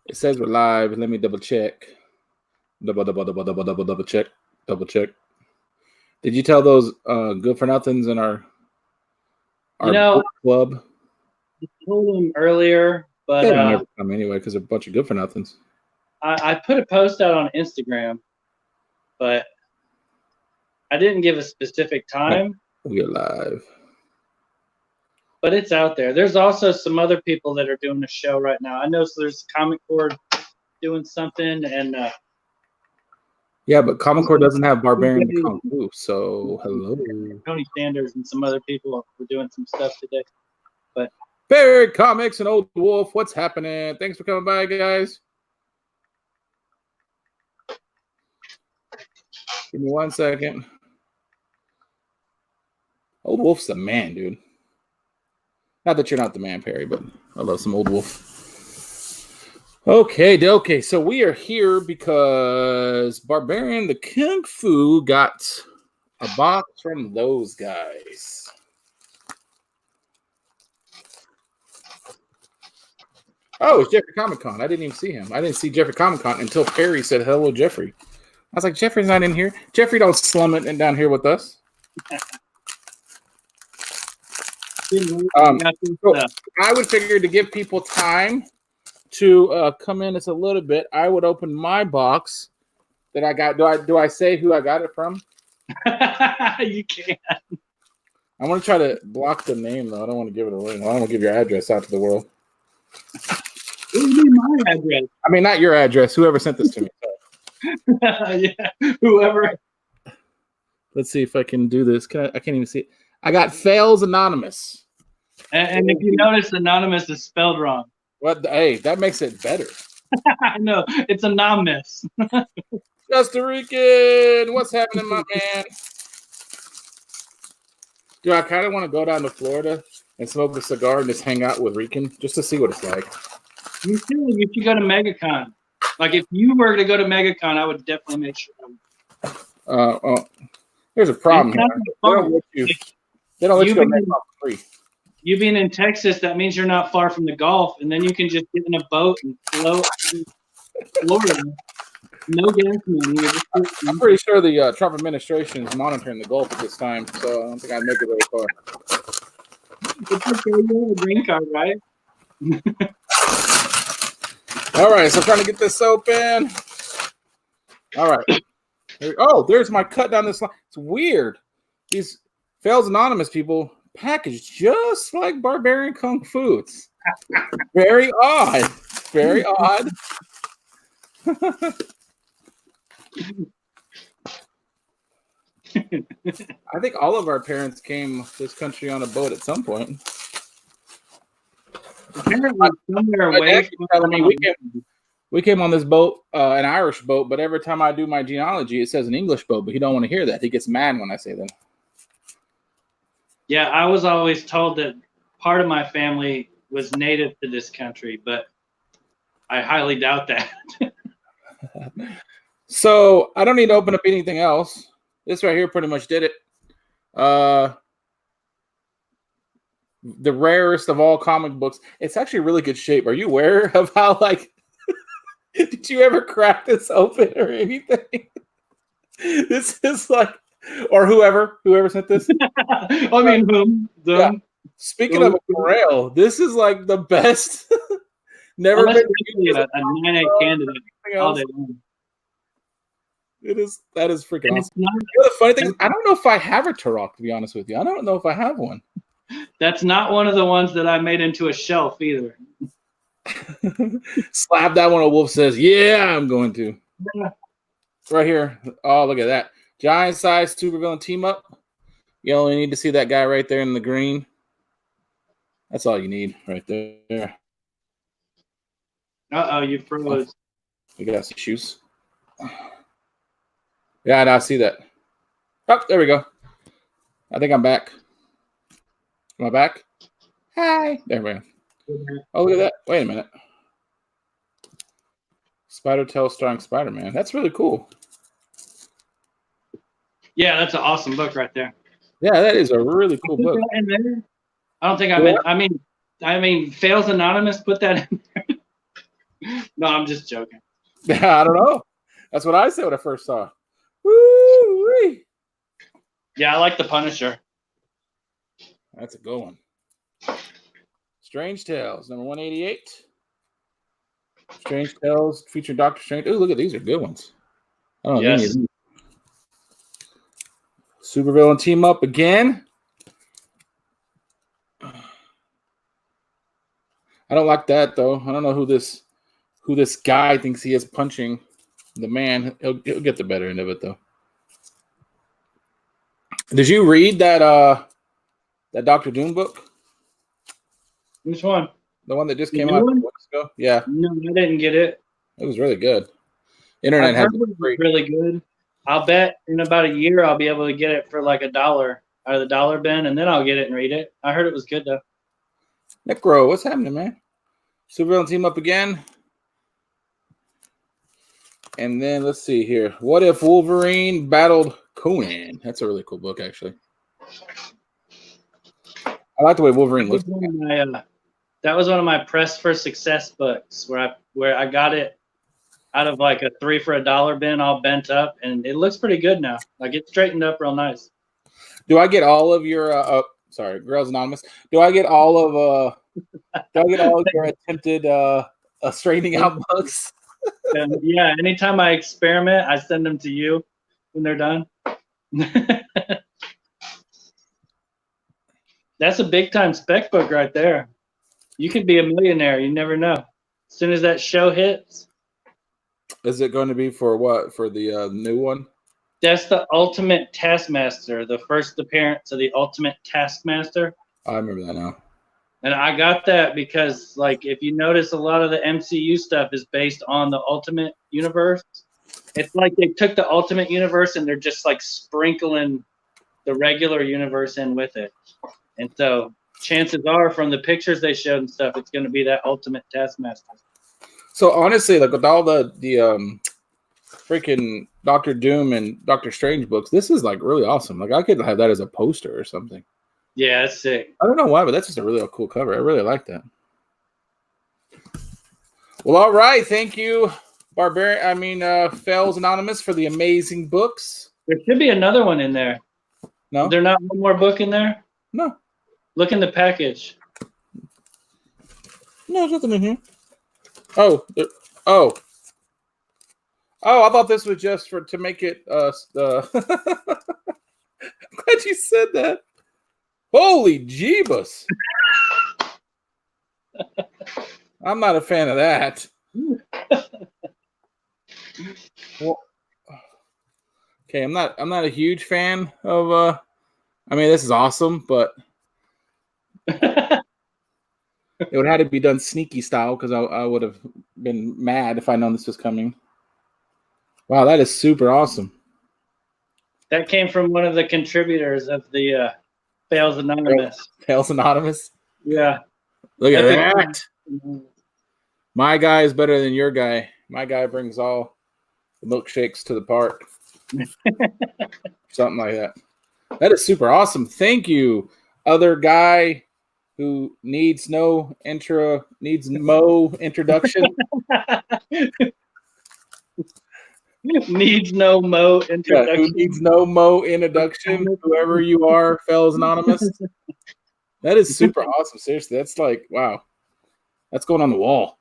It says we're live. Let me double check. Double check. Double check. Did you tell those good for nothings in our book club? I told them earlier, but they don't never come anyway because they're a bunch of good for nothings. I put a post out on Instagram, but I didn't give a specific time. We're live. But it's out there. There's also some other people that are doing a show right now. I know there's Comic Cord doing something, and yeah, but Comic Core doesn't have Barbarian Kung Fu, so hello. Tony Sanders and some other people were doing some stuff today. But Barry Comics and Old Wolf, what's happening? Thanks for coming by, guys. Give me 1 second. Old Wolf's the man, dude. Not that you're not the man, Perry, but I love some Old Wolf. Okay. So we are here because Barbarian the Kung Fu got a box from those guys. Oh, it's Jeffrey Comic-Con. I didn't even see him. I didn't see Jeffrey Comic-Con until Perry said, hello, Jeffrey. I was like, Jeffrey's not in here. Jeffrey don't slum it and down here with us. So I would figure to give people time to come in just a little bit, I would open my box that I got. Do I say who I got it from? You can. I want to try to block the name, though. I don't want to give it away. I don't want to give your address out to the world. What would be my address? I mean, not your address. Whoever sent this to me. Yeah, whoever. Let's see if I can do this. I can't even see it. I got Fails Anonymous. And if you notice, Anonymous is spelled wrong. What? Hey, that makes it better. I know. It's Anonymous. Costa Rican. What's happening, my man? Dude, I kind of want to go down to Florida and smoke a cigar and just hang out with Rican just to see what it's like. You should go to MegaCon. Like, if you were to go to MegaCon, I would definitely make sure. There's a problem here. They don't let you go MegaCon for free. You being in Texas, that means you're not far from the Gulf, and then you can just get in a boat and float to Florida. No gas money. I'm pretty sure the Trump administration is monitoring the Gulf at this time, so I don't think I'd make it very far. It's okay, you have a green card, right? All right, so I'm trying to get this open. All right. Oh, there's my cut down this line. It's weird. These Fails Anonymous people packaged just like Barbarian Kung Fu. It's very odd. Very odd. I think all of our parents came to this country on a boat at some point. We came on this boat, an Irish boat, but every time I do my genealogy, it says an English boat, but he don't want to hear that. He gets mad when I say that. Yeah, I was always told that part of my family was native to this country, but I highly doubt that. So I don't need to open up anything else. This right here pretty much did it. The rarest of all comic books. It's actually really good shape. Are you aware of how, like, did you ever crack this open or anything? This is like, or whoever sent this. I mean, whom? Yeah. Speaking of a grail, this is like the best. Never been a 9/8 candidate. All day long. That is freaking awesome. The funny thing is, I don't know if I have a Turok, to be honest with you. I don't know if I have one. That's not one of the ones that I made into a shelf either. Slap that one. A wolf says, "Yeah, I'm going to." Yeah. Right here. Oh, look at that giant size supervillain team up. You only need to see that guy right there in the green. That's all you need right there. You froze. You got some shoes. Yeah, I see that. Oh, there we go. I think I'm back. Am I back? Hi. There we go. Oh, look at that. Wait a minute. Spider Tail starring Spider-Man. That's really cool. Yeah, that's an awesome book right there. Yeah, that is a really cool book. In there? I don't think I meant. I mean, Fails Anonymous put that in there. No, I'm just joking. I don't know. That's what I said when I first saw it. Woo-wee. Yeah, I like the Punisher. That's a good one. Strange Tales, number 188. Strange Tales featuring Doctor Strange. Oh, look at these are good ones. I don't know if any of Yes. these. Supervillain team up again. I don't like that though. I don't know who this guy thinks he is punching the man. He'll get the better end of it though. Did you read that Doctor Doom book? Which one? The one that just The came new out one? weeks ago? Yeah. No, I didn't get it. It was really good. Internet I've has heard it it was free. really good. I'll bet in about a year I'll be able to get it for like $1 out of the dollar bin, and then I'll get it and read it. I heard it was good though. Necro, what's happening, man? Supervillain team up again. And then let's see here. What if Wolverine battled Conan? That's a really cool book, actually. I like the way Wolverine looks. That was one of my Press for Success books where I got it out of like a 3 for $1 bin, all bent up, and it looks pretty good now. Like it's straightened up real nice. Do I get all of your sorry, Girls Anonymous? Do I get all of your attempted straightening out books? And yeah, anytime I experiment, I send them to you when they're done. That's a big time spec book right there. You could be a millionaire. You never know. As soon as that show hits. Is it going to be for what? For the new one? That's the Ultimate Taskmaster, the first appearance of the Ultimate Taskmaster. I remember that now. And I got that because, like, if you notice, a lot of the MCU stuff is based on the Ultimate Universe. It's like they took the Ultimate Universe and they're just like sprinkling the regular universe in with it. And so chances are, from the pictures they showed and stuff, it's going to be that Ultimate Taskmaster. So honestly, like with all the freaking Doctor Doom and Doctor Strange books, this is like really awesome. Like I could have that as a poster or something. Yeah, it's sick. I don't know why, but that's just a really cool cover. I really like that. Well, all right. Thank you, Fails Anonymous, for the amazing books. There should be another one in there. No? Is there not one more book in there? No. Look in the package. No, there's nothing in here. Oh, I thought this was just to make it I'm glad you said that. Holy Jeebus. I'm not a fan of that. Well, okay, I'm not a huge fan of this is awesome, but it would have to be done sneaky style because I would have been mad if I known this was coming. Wow, that is super awesome. That came from one of the contributors of the Fails Anonymous. Fails Anonymous? Yeah. Look at that. My guy is better than your guy. My guy brings all the milkshakes to the park. Something like that. That is super awesome. Thank you, other guy who needs no introduction. Needs no mo introduction. Yeah, who needs no mo introduction? Whoever you are, Fellows Anonymous. That is super awesome. Seriously, that's like, wow. That's going on the wall.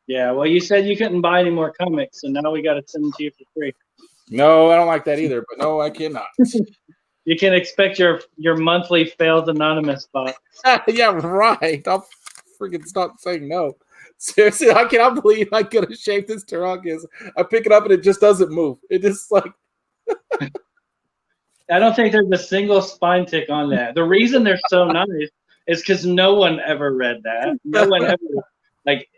Yeah, well, you said you couldn't buy any more comics, so now we got to send them to you for free. No, I don't like that either, but no, I cannot. You can expect your monthly Failed Anonymous box. Yeah, right. I'll freaking stop saying no. Seriously, I cannot believe I could have shaped this Tarankas. I pick it up and it just doesn't move. It just like... I don't think there's a single spine tick on that. The reason they're so nice is because no one ever read that. No one ever, like...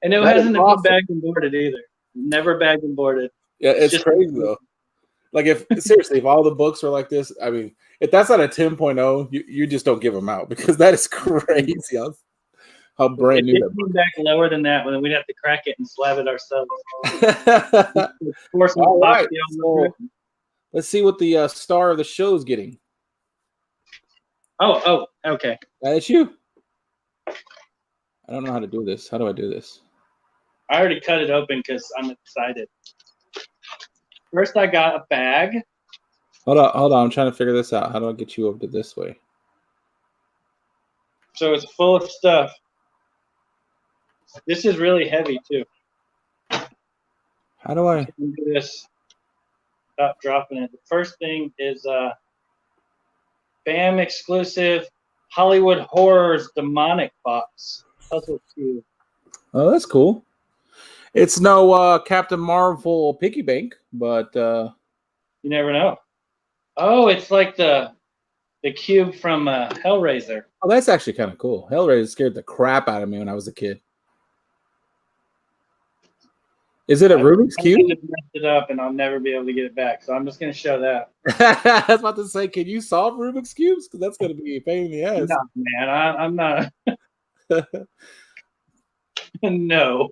And it hasn't been bagged and boarded either. Never bagged and boarded. Yeah, it's just crazy though. Like if all the books were like this, I mean, if that's not a 10.0, you just don't give them out because that is crazy. How brand new that book. Back lower than that, then we'd have to crack it and slab it ourselves. All right. So, let's see what the star of the show is getting. Oh, okay. That's you. I don't know how to do this. How do I do this? I already cut it open because I'm excited. First, I got a bag. Hold on. I'm trying to figure this out. How do I get you over to this way? So it's full of stuff. This is really heavy too. How do I do this? Stop dropping it. The first thing is BAM exclusive Hollywood Horrors Demonic Box. Puzzle Cube. Oh, that's cool. It's no Captain Marvel piggy bank, but you never know. Oh, it's like the cube from Hellraiser. Oh, that's actually kind of cool. Hellraiser scared the crap out of me when I was a kid. Is it a Rubik's Cube? I just messed it up, and I'll never be able to get it back. So I'm just going to show that. I was about to say, can you solve Rubik's Cubes? Because that's going to be a pain in the ass. No, man, I'm not. No.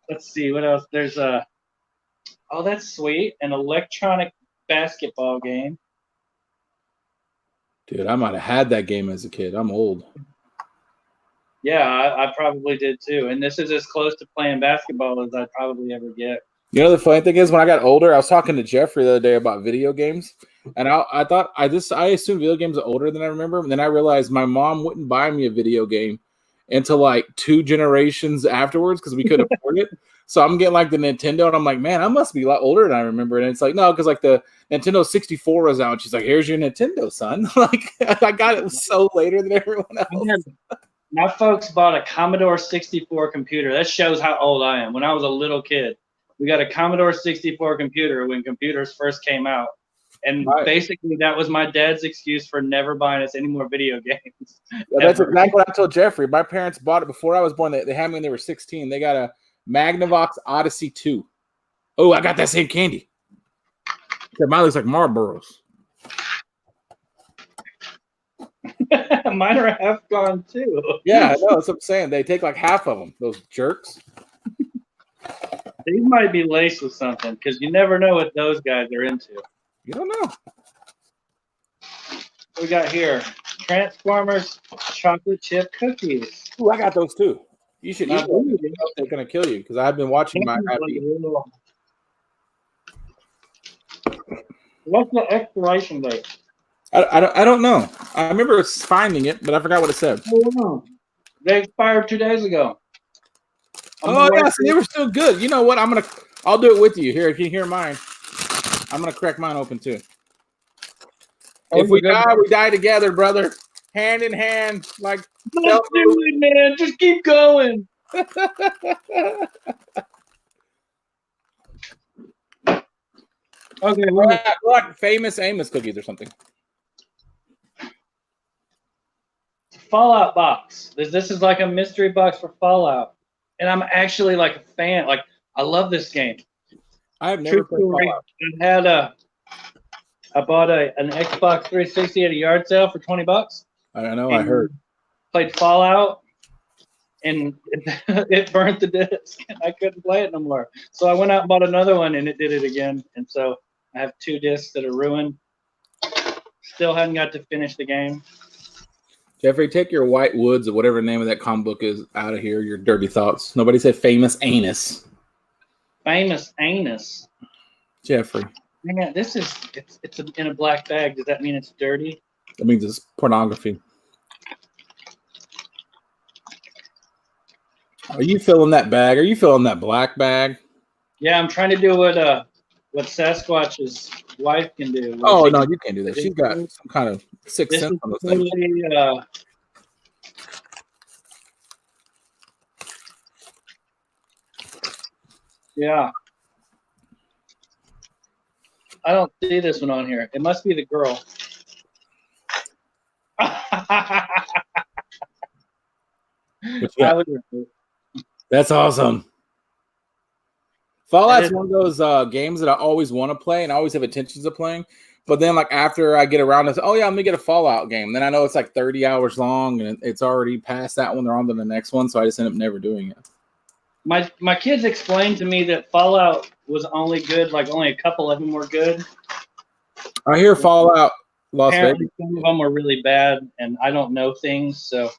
Let's see what else. There's a. Oh, that's sweet. An electronic basketball game. Dude, I might have had that game as a kid. I'm old. Yeah, I probably did too. And this is as close to playing basketball as I'd probably ever get. You know, the funny thing is, when I got older, I was talking to Jeffrey the other day about video games, and I thought I assumed video games are older than I remember, and then I realized my mom wouldn't buy me a video game until like 2 generations afterwards because we couldn't afford it. So I'm getting like the Nintendo, and I'm like, man, I must be a lot older than I remember. And it's like, no, because like the Nintendo 64 was out. She's like, here's your Nintendo, son. Like I got it so later than everyone else. My folks bought a Commodore 64 computer. That shows how old I am. When I was a little kid, we got a Commodore 64 computer when computers first came out. And basically that was my dad's excuse for never buying us any more video games. Yeah, that's exactly what I told Jeffrey. My parents bought it before I was born. They had me when they were 16. They got a Magnavox Odyssey 2. Oh, I got that same candy. Mine looks like Marlboros. Mine are half gone too. Yeah, I know. That's what I'm saying. They take like half of them, those jerks. These might be laced with something because you never know what those guys are into. You don't know. What we got here? Transformers chocolate chip cookies. Ooh, I got those too. You should eat them. They're going to kill you because I've been watching my. What's the expiration date? I don't know. I remember finding it, but I forgot what it said. Oh, they expired 2 days ago. Oh yeah, so they were still good. You know what? I'll do it with you here. If you hear mine, I'm gonna crack mine open too. If we die, we die together, brother. Hand in hand, like. Let's do it, man. Just keep going. Okay, like famous Amos cookies or something. Fallout box. This is like a mystery box for Fallout, and I'm actually like a fan. Like I love this game. I have never played Fallout. I bought an Xbox 360 at a yard sale for $20. I know. I heard. Played Fallout, and it burnt the disc. I couldn't play it no more. So I went out and bought another one, and it did it again. And so I have 2 discs that are ruined. Still haven't got to finish the game. Jeffrey, take your White Woods or whatever the name of that comic book is out of here. Your dirty thoughts. Nobody said famous anus. Famous anus. Jeffrey. Man, it's in a black bag. Does that mean it's dirty? That means it's pornography. Are you filling that bag? Are you filling that black bag? Yeah, I'm trying to do what Sasquatch's wife can do. Oh no, you can't do that. She's got some kind of sixth sense on those things. Yeah. I don't see this one on here. It must be the girl. That's awesome. Fallout's one of those games that I always want to play and I always have intentions of playing. But then, like, after I get around to, oh, yeah, I'm going to get a Fallout game. Then I know it's like 30 hours long and it's already past that one. They're on to the next one. So I just end up never doing it. My kids explained to me that Fallout was only good, like only a couple of them were good. I hear Fallout Las Apparently Vegas. some of them were really bad, and I don't know things, so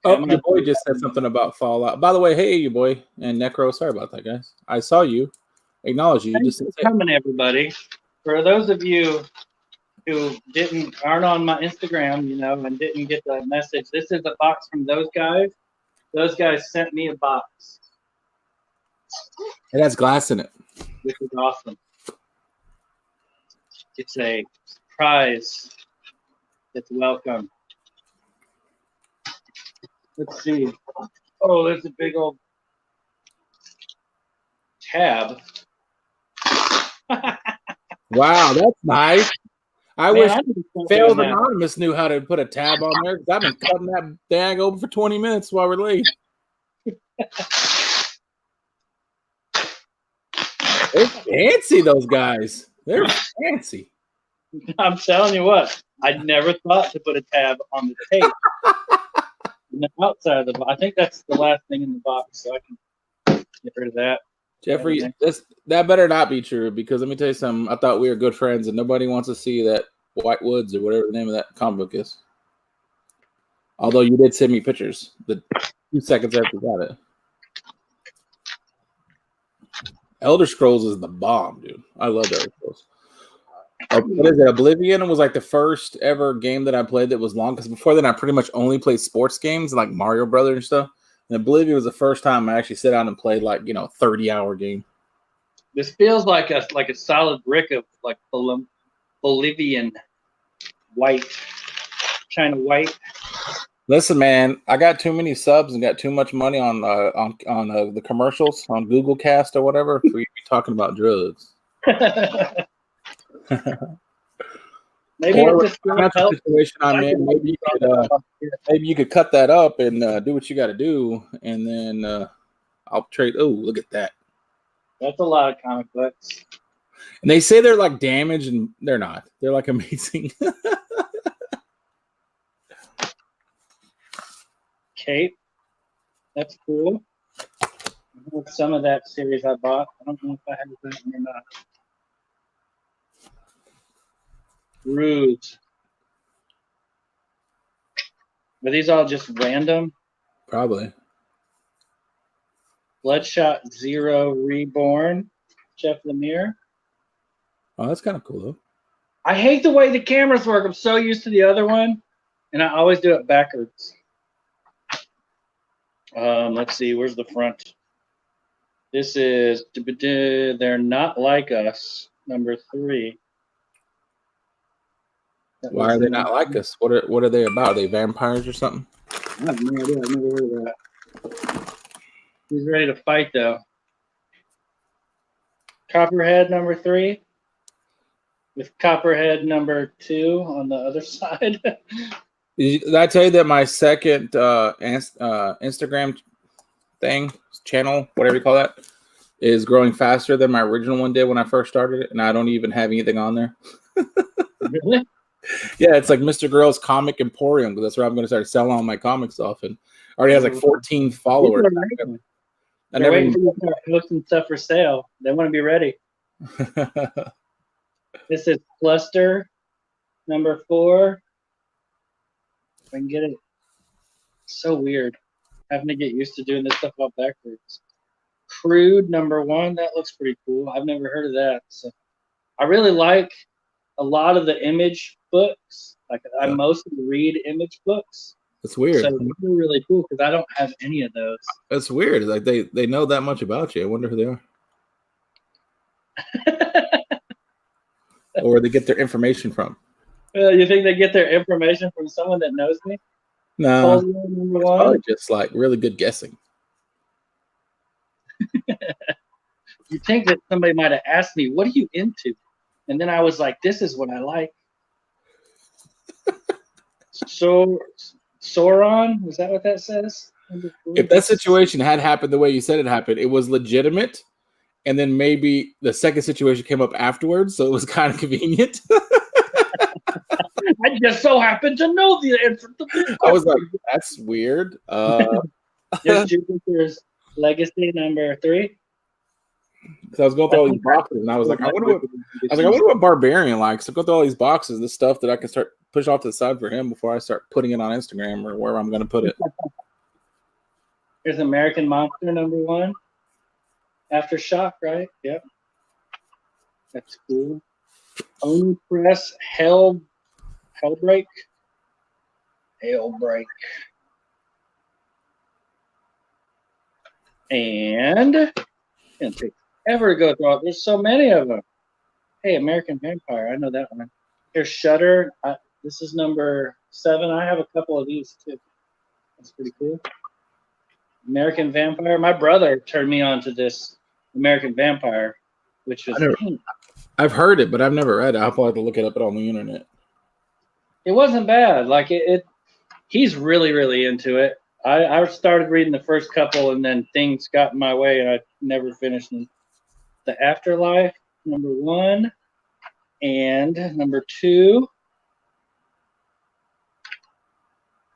Oh, your boy just said something about Fallout. By the way, hey, your boy and Necro. Sorry about that, guys. I saw you. Acknowledge you. You Thanks just for coming, everybody. For those of you who aren't on my Instagram, and didn't get the message, this is a box from those guys. Those guys sent me a box. It has glass in it. Which is awesome. It's a prize. It's welcome. Let's see. Oh, there's a big old tab. Wow, that's nice. I Man, wish I need to start Failed doing that. Anonymous knew how to put a tab on there. 'Cause I've been cutting that dag open for 20 minutes while we're late. They're fancy, those guys. They're fancy. I'm telling you what, I never thought to put a tab on the tape. On the outside of the box. I think that's the last thing in the box, so I can get rid of that. Jeffrey, that better not be true, because let me tell you something. I thought we were good friends, and nobody wants to see that White Woods or whatever the name of that comic book is. Although you did send me pictures the 2 seconds after you got it. Elder Scrolls is the bomb, dude. I love Elder Scrolls. What is it? Oblivion was like the first ever game that I played that was long, because before then I pretty much only played sports games like Mario Brothers and stuff. And Oblivion was the first time I actually sat down and played 30-hour game. This feels like a solid brick of like Bolivian white, China white. Listen, man, I got too many subs and got too much money on the commercials on Google Cast or whatever for you to be talking about drugs. Maybe or it's just that's the situation I'm in. Maybe you could cut that up and do what you got to do, and then I'll trade. Oh, look at that! That's a lot of comic books. And they say they're like damaged, and they're not. They're like amazing. Cape. That's cool. Some of that series I bought. I don't know if I have that one or not. Rude. Are these all just random? Probably. Bloodshot Zero Reborn. Jeff Lemire. Oh, that's kind of cool, though. I hate the way the cameras work. I'm so used to the other one, and I always do it backwards. Let's see. Where's the front? This is They're Not Like Us, number 3. Why are they not like us? What are they about? Are they vampires or something? I have no idea. I've never heard of that. He's ready to fight, though. Copperhead, number 3. With Copperhead, number 2 on the other side. Did I tell you that my second Instagram channel, whatever you call that, is growing faster than my original one did when I first started it, and I don't even have anything on there. Really? Yeah, it's like Mr. Girl's Comic Emporium, because that's where I'm going to start selling all my comics off, and already has like 14 followers. They're waiting for you to start posting stuff for sale. They want to be ready. This is Cluster, number 4. If I can get it. So weird. Having to get used to doing this stuff all backwards. Crude, number 1. That looks pretty cool. I've never heard of that. So I really like a lot of the Image books. Like I mostly read Image books. That's weird. So it's really cool because I don't have any of those. That's weird. Like they know that much about you. I wonder who they are. Or where they get their information from. You think they get their information from someone that knows me? No, number it's 1. probably just like really good guessing. You think that somebody might have asked me, what are you into? And then I was like, this is what I like. So Sauron, is that what that says? If that situation had happened the way you said it happened, it was legitimate, and then maybe the second situation came up afterwards, so it was kind of convenient. I just so happened to know the answer to this. I was like, that's weird. Just Jupiter's Legacy, number 3. So I was going through all these boxes, and I was like, I wonder what Barbarian likes. So go through all these boxes, this stuff that I can start push off to the side for him before I start putting it on Instagram or wherever I'm going to put it. Here's American Monster #1. Aftershock, right? Yep. That's cool. Oni Press Hellbreak. And it's gonna take ever to go through all. There's so many of them. Hey, American Vampire. I know that one. Here's Shudder. This is #7. I have a couple of these too. That's pretty cool. American Vampire. My brother turned me on to this American Vampire, which was I've heard it, but I've never read it. I'll probably have to look it up on the internet. It wasn't bad. Like he's really, really into it. I started reading the first couple, and then things got in my way, and I never finished them. The Afterlife, #1, and #2,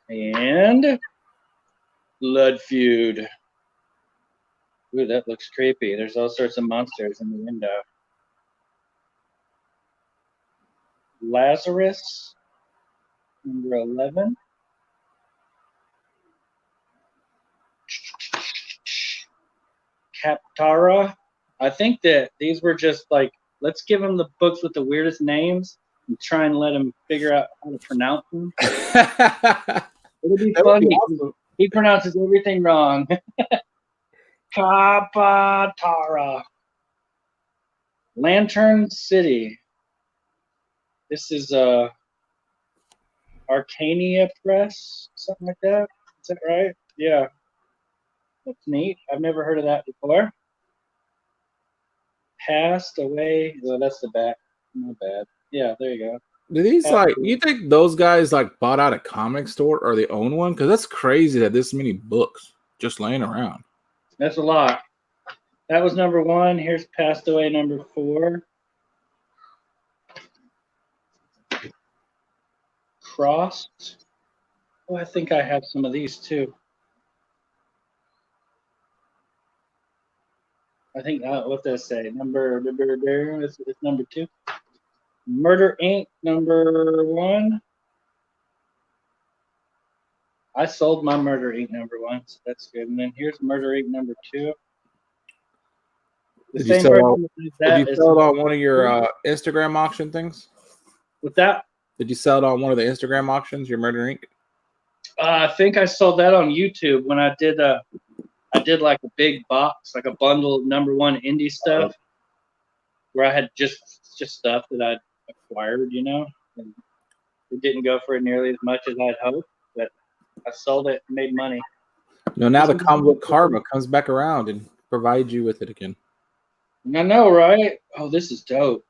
and Blood Feud. Ooh, that looks creepy. There's all sorts of monsters in the window. Lazarus, #11. Captara. I think that these were just like, let's give them the books with the weirdest names and try and let them figure out how to pronounce them. It'll be funny. Awesome. He pronounces everything wrong. Captara. Lantern City. This is Arcania Press, something like that. Is that right? Yeah. That's neat. I've never heard of that before. Passed Away. Oh, that's the back. Not bad. Yeah, there you go. Do these you think those guys bought out a comic store or they own one? Because that's crazy that this many books just laying around. That's a lot. That was #1. Here's Passed Away #4. Crossed. Oh, I think I have some of these too. I think what does it say? It's #2. Murder Inc. #1. I sold my Murder Inc. #1, so that's good. And then here's Murder Inc. #2. Did you sell it on one of your Instagram auction things? With that? Did you sell it on one of the Instagram auctions, your Murder Inc.? I think I sold that on YouTube when I did like a big box, like a bundle of #1 indie stuff, where I had just stuff that I'd acquired, and it didn't go for nearly as much as I'd hoped, but I sold it and made money. Now the comic book karma comes back around and provides you with it again. I know, right? Oh, this is dope.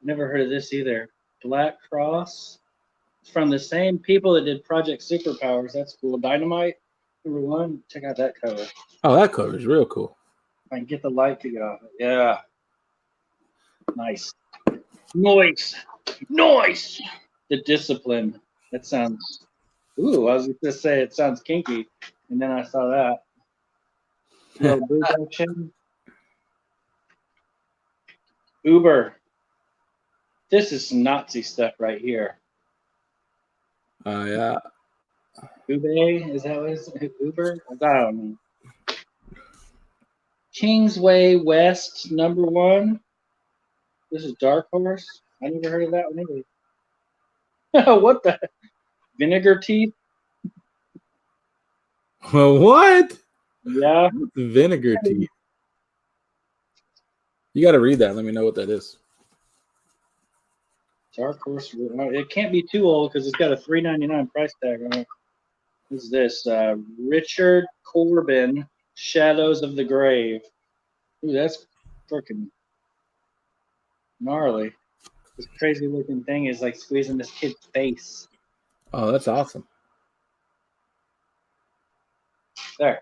Never heard of this either. Black Cross. It's from the same people that did Project Superpowers. That's cool. Dynamite #1. Check out that cover. Oh, that cover is real cool. I can get the light to get off it. Yeah. Nice. Noise. The Discipline. That sounds. Ooh, I was going to say it sounds kinky, and then I saw that. Little boob action. Uber. This is some Nazi stuff right here. Yeah. Ube, is that what it is? Uber? I don't know. Kingsway West #1. This is Dark Horse. I never heard of that one either. What the? Vinegar Teeth? What? Yeah. Vinegar Teeth. You got to read that. Let me know what that is. Dark Horse. It can't be too old because it's got a $3.99 price tag on it. What is this? Richard Corbin, Shadows of the Grave. Ooh, that's freaking gnarly. This crazy looking thing is like squeezing this kid's face. Oh, that's awesome. There.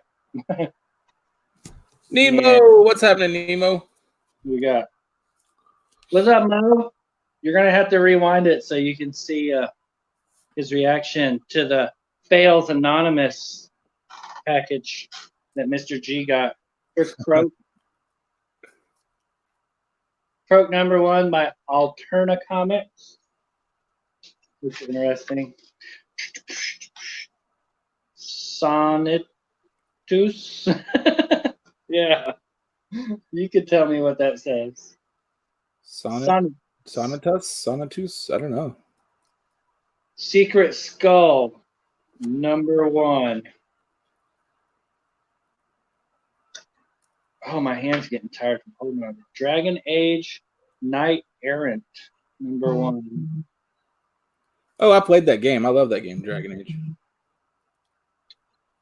Nemo, yeah. What's happening, Nemo? We got. What's up, Mo? You're gonna have to rewind it so you can see his reaction to the Fails Anonymous package that Mr. G got. Here's Croak. Croak #1 by Alterna Comics, which is interesting. Sonnet Sonitus. Yeah. You could tell me what that says. Sonatus? I don't know. Secret Skull, #1. Oh, my hand's getting tired from holding on. Dragon Age Knight Errant, #1. Oh, I played that game. I love that game, Dragon Age.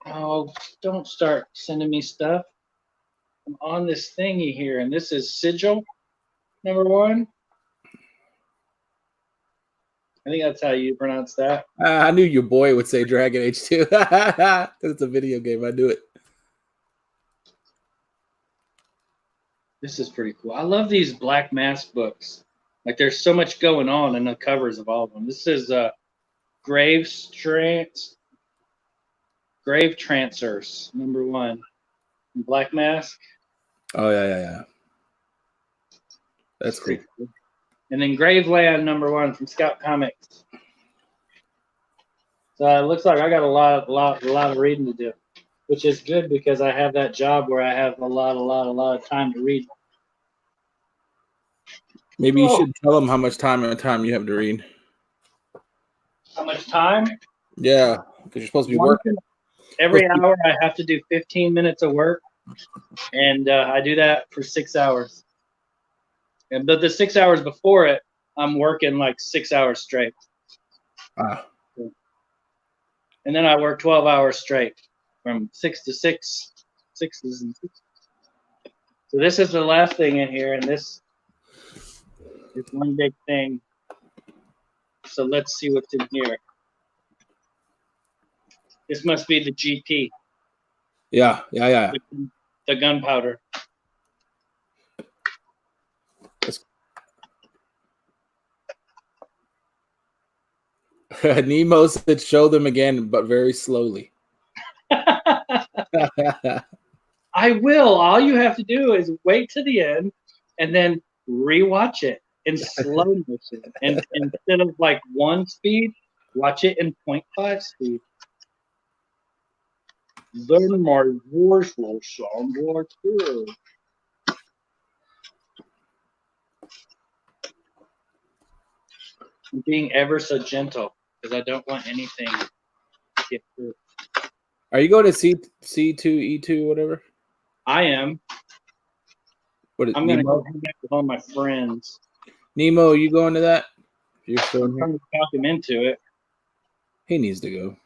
Oh, don't start sending me stuff. I'm on this thingy here, and this is Sigil, #1. I think that's how you pronounce that. I knew your boy would say Dragon Age too. Because it's a video game. I knew it. This is pretty cool. I love these Black Mask books. Like, there's so much going on in the covers of all of them. This is Grave Trancers, #1. Black Mask. Oh, yeah. That's cool. And then Graveland, #1 from Scout Comics. So it looks like I got a lot of reading to do, which is good because I have that job where I have a lot of time to read. Maybe you should tell them how much time you have to read. How much time? Yeah, because you're supposed to be working. Every hour I have to do 15 minutes of work, and I do that for 6 hours. But the 6 hours before it, I'm working like 6 hours straight. Ah. And then I work 12 hours straight from 6 to 6. 6s and 6. So this is the last thing in here, and this is one big thing. So let's see what's in here. This must be the GP. Yeah. The gunpowder. Nemo said, "Show them again, but very slowly." I will. All you have to do is wait to the end and then rewatch it in slow motion. And instead of like 1 speed, watch it in 0.5 speed. Then my voice will sound like this. I'm being ever so gentle because I don't want anything to get through. Are you going to C2E2 whatever? I am. What is I'm going to Nemo? go hang out with all my friends. Nemo, are you going to that? You're still I'm here? trying to talk him into it. He needs to go.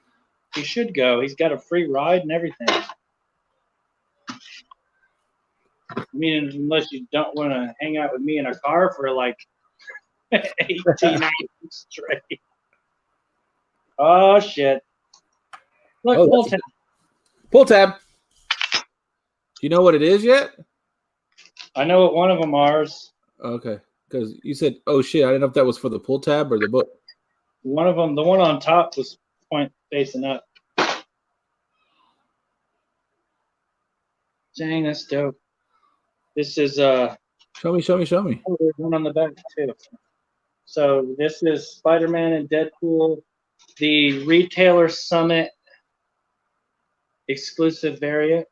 He should go. He's got a free ride and everything. I mean, unless you don't want to hang out with me in a car for like 18 hours straight. Oh, shit. Look, pull tab. Pull tab. Do you know what it is yet? I know what one of them are. Okay. Because you said, oh, shit. I didn't know if that was for the pull tab or the book. One of them, the one on top was point facing up. Dang, that's dope. This is Show me. Oh, there's one on the back too. So this is Spider-Man and Deadpool, the Retailer Summit exclusive variant.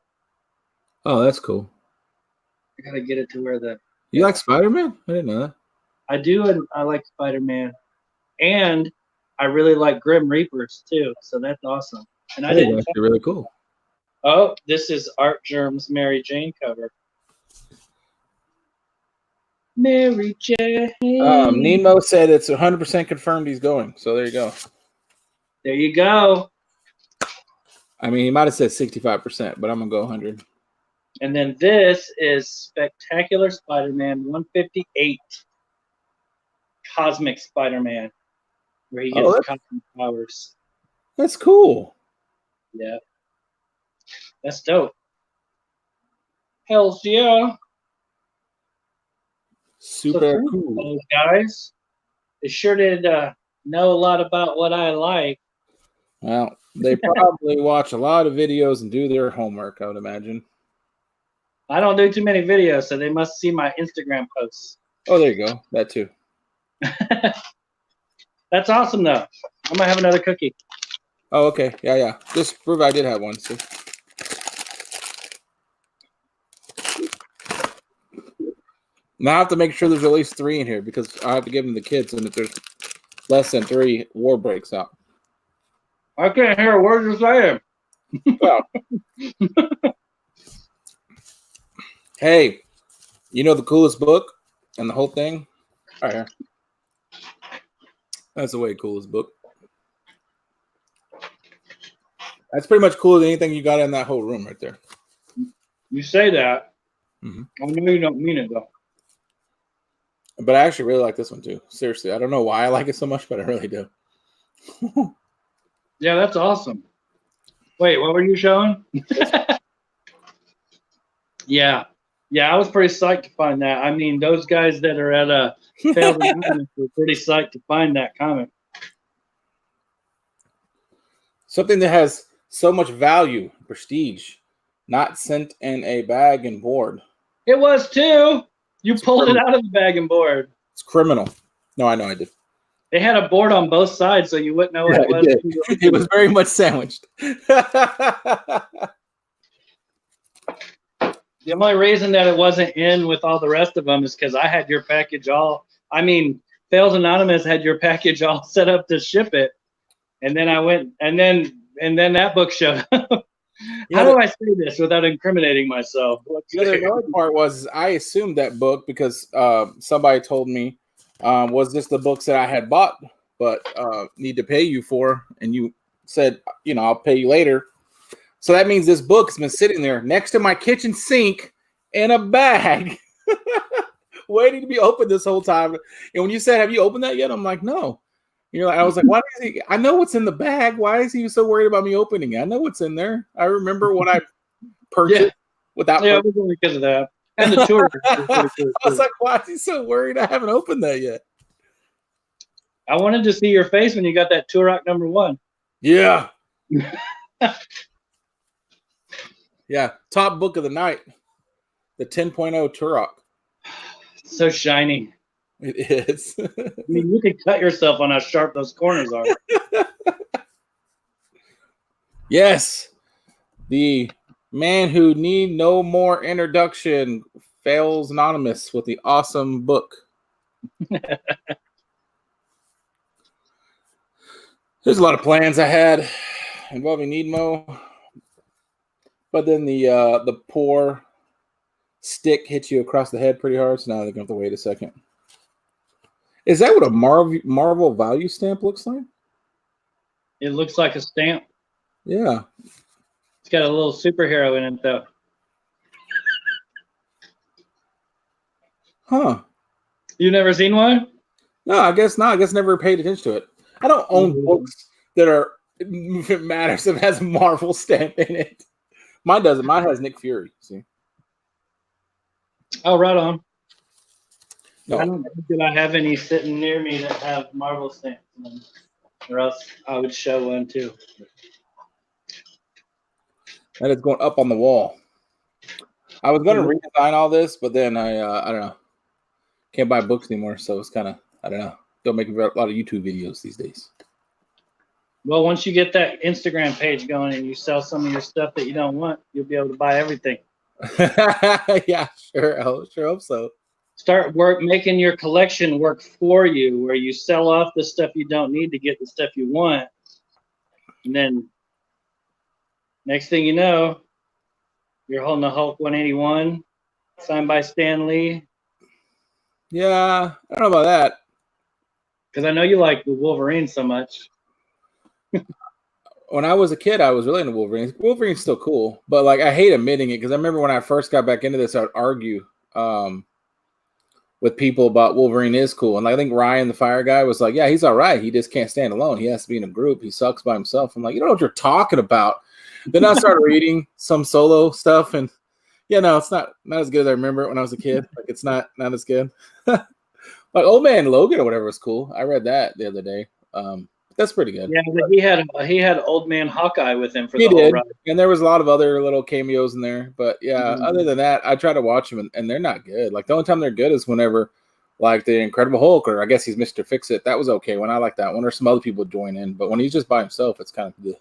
Oh, that's cool. I gotta get it to where the You like Spider-Man? I didn't know that. I do, and I like Spider-Man, and I really like Grim Reapers too. So that's awesome. And I didn't. That's really cool. Oh, this is Art Germ's Mary Jane cover. Mary Jane. Nemo said it's 100% confirmed he's going. So there you go. There you go. I mean, he might have said 65%, but I'm going to go 100. And then this is Spectacular Spider-Man 158. Cosmic Spider-Man, where he gets cosmic powers. That's cool. Yeah. That's dope. Hells yeah. Super cool. Those guys, they sure did know a lot about what I like. Well, they probably watch a lot of videos and do their homework, I would imagine. I don't do too many videos, so they must see my Instagram posts. Oh, there you go. That too. That's awesome, though. I'm going to have another cookie. Oh, okay. Yeah. Just prove I did have one. See? Now I have to make sure there's at least 3 in here because I have to give them to the kids, and if there's less than 3, war breaks out. I can't hear a word you're saying. Well, hey, you know the coolest book and the whole thing? Right here. That's the way coolest book. That's pretty much cooler than anything you got in that whole room right there. You say that. Mm-hmm. I know you don't mean it though. But I actually really like this one too. Seriously, I don't know why I like it so much, but I really do. Yeah, that's awesome. Wait, what were you showing? Yeah. Yeah, I was pretty psyched to find that. I mean, those guys that are at a failed Anonymous were pretty psyched to find that comic. Something that has so much value, prestige, not sent in a bag and board. It was too. You pulled it out of the bag and board. It's criminal. No, I know I did. They had a board on both sides, so you wouldn't know what it was. It was very much sandwiched. The only reason that it wasn't in with all the rest of them is because I had your package all. I mean, Fails Anonymous had your package all set up to ship it, and then I went, and then that book showed up. How do I say this without incriminating myself? The other part was I assumed that book because somebody told me was this the books that I had bought but need to pay you for, and you said, you know, I'll pay you later. So that means this book's been sitting there next to my kitchen sink in a bag, waiting to be opened this whole time. And when you said, "Have you opened that yet?" I'm like, "No." You're like, I was like, "Why is he? I know what's in the bag. Why is he so worried about me opening it? I know what's in there. I remember when I purchased without." Yeah, it was only because of that and the tour. I was like, "Why is he so worried? I haven't opened that yet." I wanted to see your face when you got that Turok #1. Yeah. Yeah, top book of the night, the 10.0 Turok. So shiny. It is. I mean, you can cut yourself on how sharp those corners are. Yes, the man who need no more introduction, Fails Anonymous with the awesome book. There's a lot of plans I had involving Needmo. But then the poor stick hits you across the head pretty hard, so now they're going to have to wait a second. Is that what a Marvel value stamp looks like? It looks like a stamp. Yeah. It's got a little superhero in it, though. Huh. You never seen one? No, I guess not. I guess never paid attention to it. I don't own books that are, if it matters, if it has a Marvel stamp in it. Mine doesn't. Mine has Nick Fury. See? Oh, right on. No. I don't think that I have any sitting near me that have Marvel stamps in them, or else I would show one too. That is going up on the wall. I was going to redesign all this, but then I don't know. Can't buy books anymore, so it's kind of, I don't know. Don't make a lot of YouTube videos these days. Well, once you get that Instagram page going and you sell some of your stuff that you don't want, you'll be able to buy everything. Yeah, sure. I sure hope so. Start making your collection work for you, where you sell off the stuff you don't need to get the stuff you want. And then next thing you know, you're holding a Hulk 181 signed by Stan Lee. Yeah, I don't know about that. Because I know you like the Wolverine so much. When I was a kid, I was really into Wolverine. Wolverine's still cool, but like I hate admitting it because I remember when I first got back into this, I would argue with people about Wolverine is cool. And I think Ryan, the fire guy, was like, yeah, he's all right. He just can't stand alone. He has to be in a group. He sucks by himself. I'm like, you don't know what you're talking about. Then I started reading some solo stuff, and yeah, no, it's not as good as I remember it when I was a kid. Like it's not as good. Like Old Man Logan or whatever was cool. I read that the other day. That's pretty good. Yeah, but he had Old Man Hawkeye with him for the whole ride. And there was a lot of other little cameos in there. But yeah, other than that, I try to watch them, and they're not good. Like the only time they're good is whenever, like the Incredible Hulk, or I guess he's Mr. Fix-It. That was okay when I like that one, or some other people join in. But when he's just by himself, it's kind of good.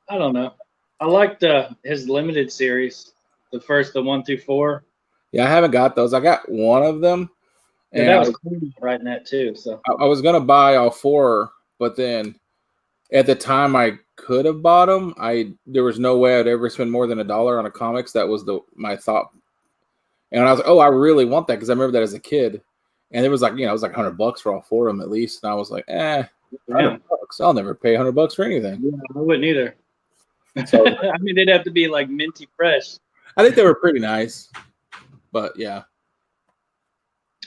I don't know. I liked his limited series, the 1 through 4. Yeah, I haven't got those. I got one of them, Yeah, and that was cool writing that too. So I was gonna buy all four, but then at the time I could have bought them. There was no way I'd ever spend more than $1 on a comics. That was my thought, and I was like, oh, I really want that because I remember that as a kid, and it was like it was like $100 for all four of them at least, and I was like, $100. I'll never pay $100 for anything. Yeah, I wouldn't either. So I mean, they'd have to be like minty fresh. I think they were pretty nice, but yeah.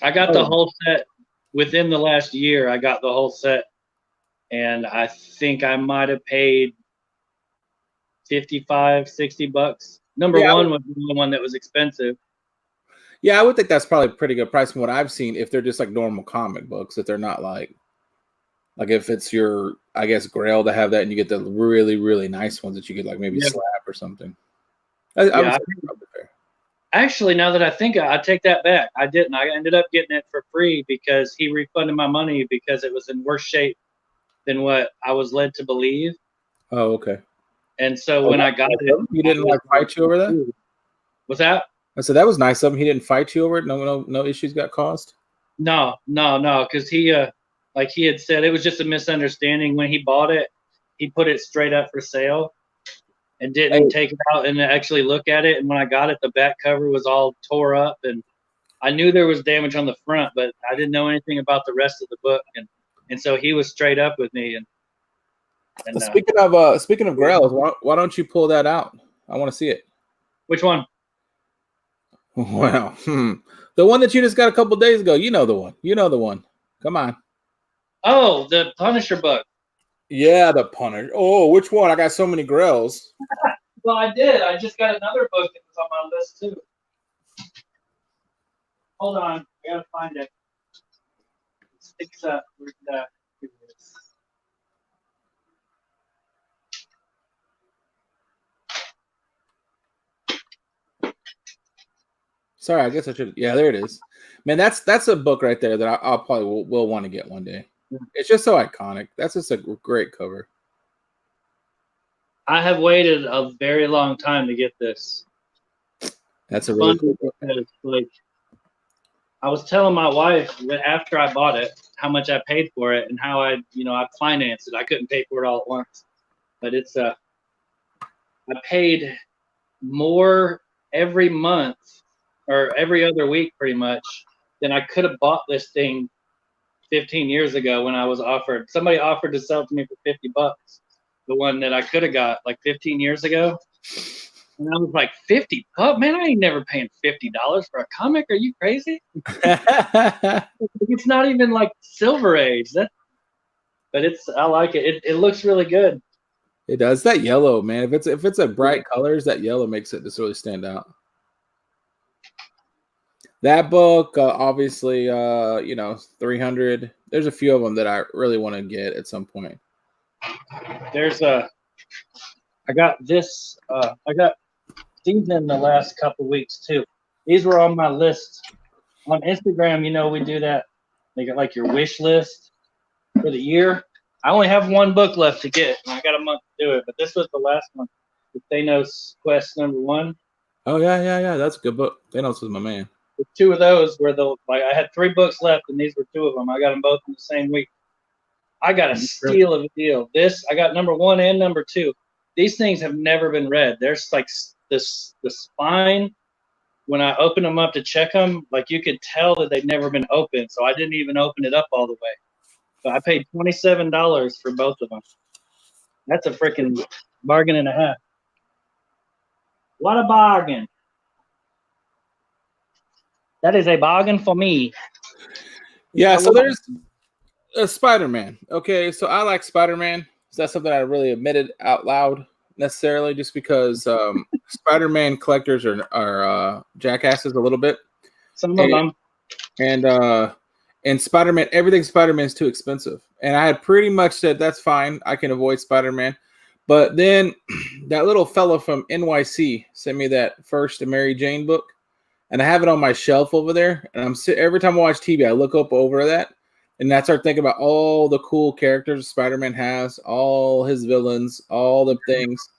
I got the whole set within the last year. I got the whole set, and I think I might have paid $55-$60. Number one was the one that was expensive. Yeah, I would think that's probably a pretty good price from what I've seen. If they're just like normal comic books, if they're not like if it's your, I guess, Grail to have that, and you get the really, really nice ones that you could like maybe slap or something. Actually, now that I think, I take that back. I didn't. I ended up getting it for free because he refunded my money because it was in worse shape than what I was led to believe. Oh, okay. And so when I got it, he didn't like fight you over that. What's that? I said that was nice of him. He didn't fight you over it. No issues got caused. No, because he like he had said, it was just a misunderstanding. When he bought it, he put it straight up for sale and didn't take it out and actually look at it. And when I got it, the back cover was all tore up, and I knew there was damage on the front, but I didn't know anything about the rest of the book. And so he was straight up with me. And speaking of Grails, why don't you pull that out? I want to see it. Which one? Well, the one that you just got a couple days ago. You know the one. You know the one. Come on. Oh, the Punisher book. Yeah, the Punisher. Oh, which one? I got so many Grails. Well, I did. I just got another book that was on my list too. Hold on, I gotta find it. It sticks up. Sorry, I guess I should. Yeah, there it is. Man, that's a book right there that I'll probably will want to get one day. It's just so iconic. That's just a great cover. I have waited a very long time to get this. That's a really cool book. Like, I was telling my wife that after I bought it, how much I paid for it and how I financed it. I couldn't pay for it all at once, but I paid more every month or every other week pretty much than I could have bought this thing 15 years ago when I was offered. Somebody offered to sell it to me for $50. The one that I could have got like 15 years ago. And I was like, $50? Man, I ain't never paying $50 for a comic. Are you crazy? It's not even like Silver Age. But I like it. It looks really good. It does. That yellow, man. If it's a bright colors, that yellow makes it just really stand out. That book, obviously, 300. There's a few of them that I really want to get at some point. I got this. I got these in the last couple weeks too. These were on my list on Instagram. We do that. They got like your wish list for the year. I only have one book left to get, and I got a month to do it. But this was the last one. The Thanos Quest #1. Oh yeah. That's a good book. Thanos was my man. The two of those were I had 3 books left, and these were 2 of them. I got them both in the same week. I got a steal of a deal. I got #1 and #2. These things have never been read. There's like the spine. When I opened them up to check them, like you could tell that they'd never been opened. So I didn't even open it up all the way. But I paid $27 for both of them. That's a freaking bargain and a half. What a bargain. That is a bargain for me. Yeah, so there's a Spider-Man. Okay, so I like Spider-Man. So that's something I really admitted out loud necessarily, just because Spider-Man collectors are jackasses a little bit. Some of them. And Spider-Man, everything Spider-Man is too expensive. And I had pretty much said, that's fine. I can avoid Spider-Man. But then that little fellow from NYC sent me that first Mary Jane book. And I have it on my shelf over there. And every time I watch TV, I look up over that. And I start thinking about all the cool characters Spider-Man has, all his villains, all the things.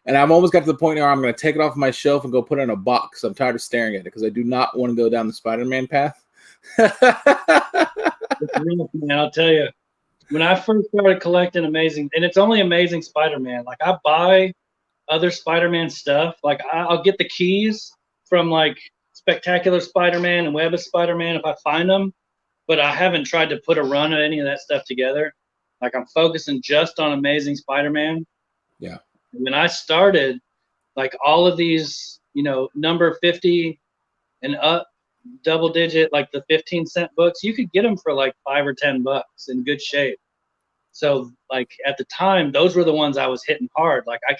And I'm almost got to the point where I'm going to take it off my shelf and go put it in a box. I'm tired of staring at it because I do not want to go down the Spider-Man path. Man, I'll tell you, when I first started collecting Amazing, and it's only Amazing Spider-Man, like I buy other Spider-Man stuff. Like I'll get the keys from like Spectacular Spider-Man and Web of Spider-Man if I find them, but I haven't tried to put a run of any of that stuff together. Like I'm focusing just on Amazing Spider-Man. Yeah. When I started, like all of these, you know, number 50 and up, double digit, like the 15-cent books, you could get them for like $5 or $10 in good shape. So like at the time, those were the ones I was hitting hard. Like I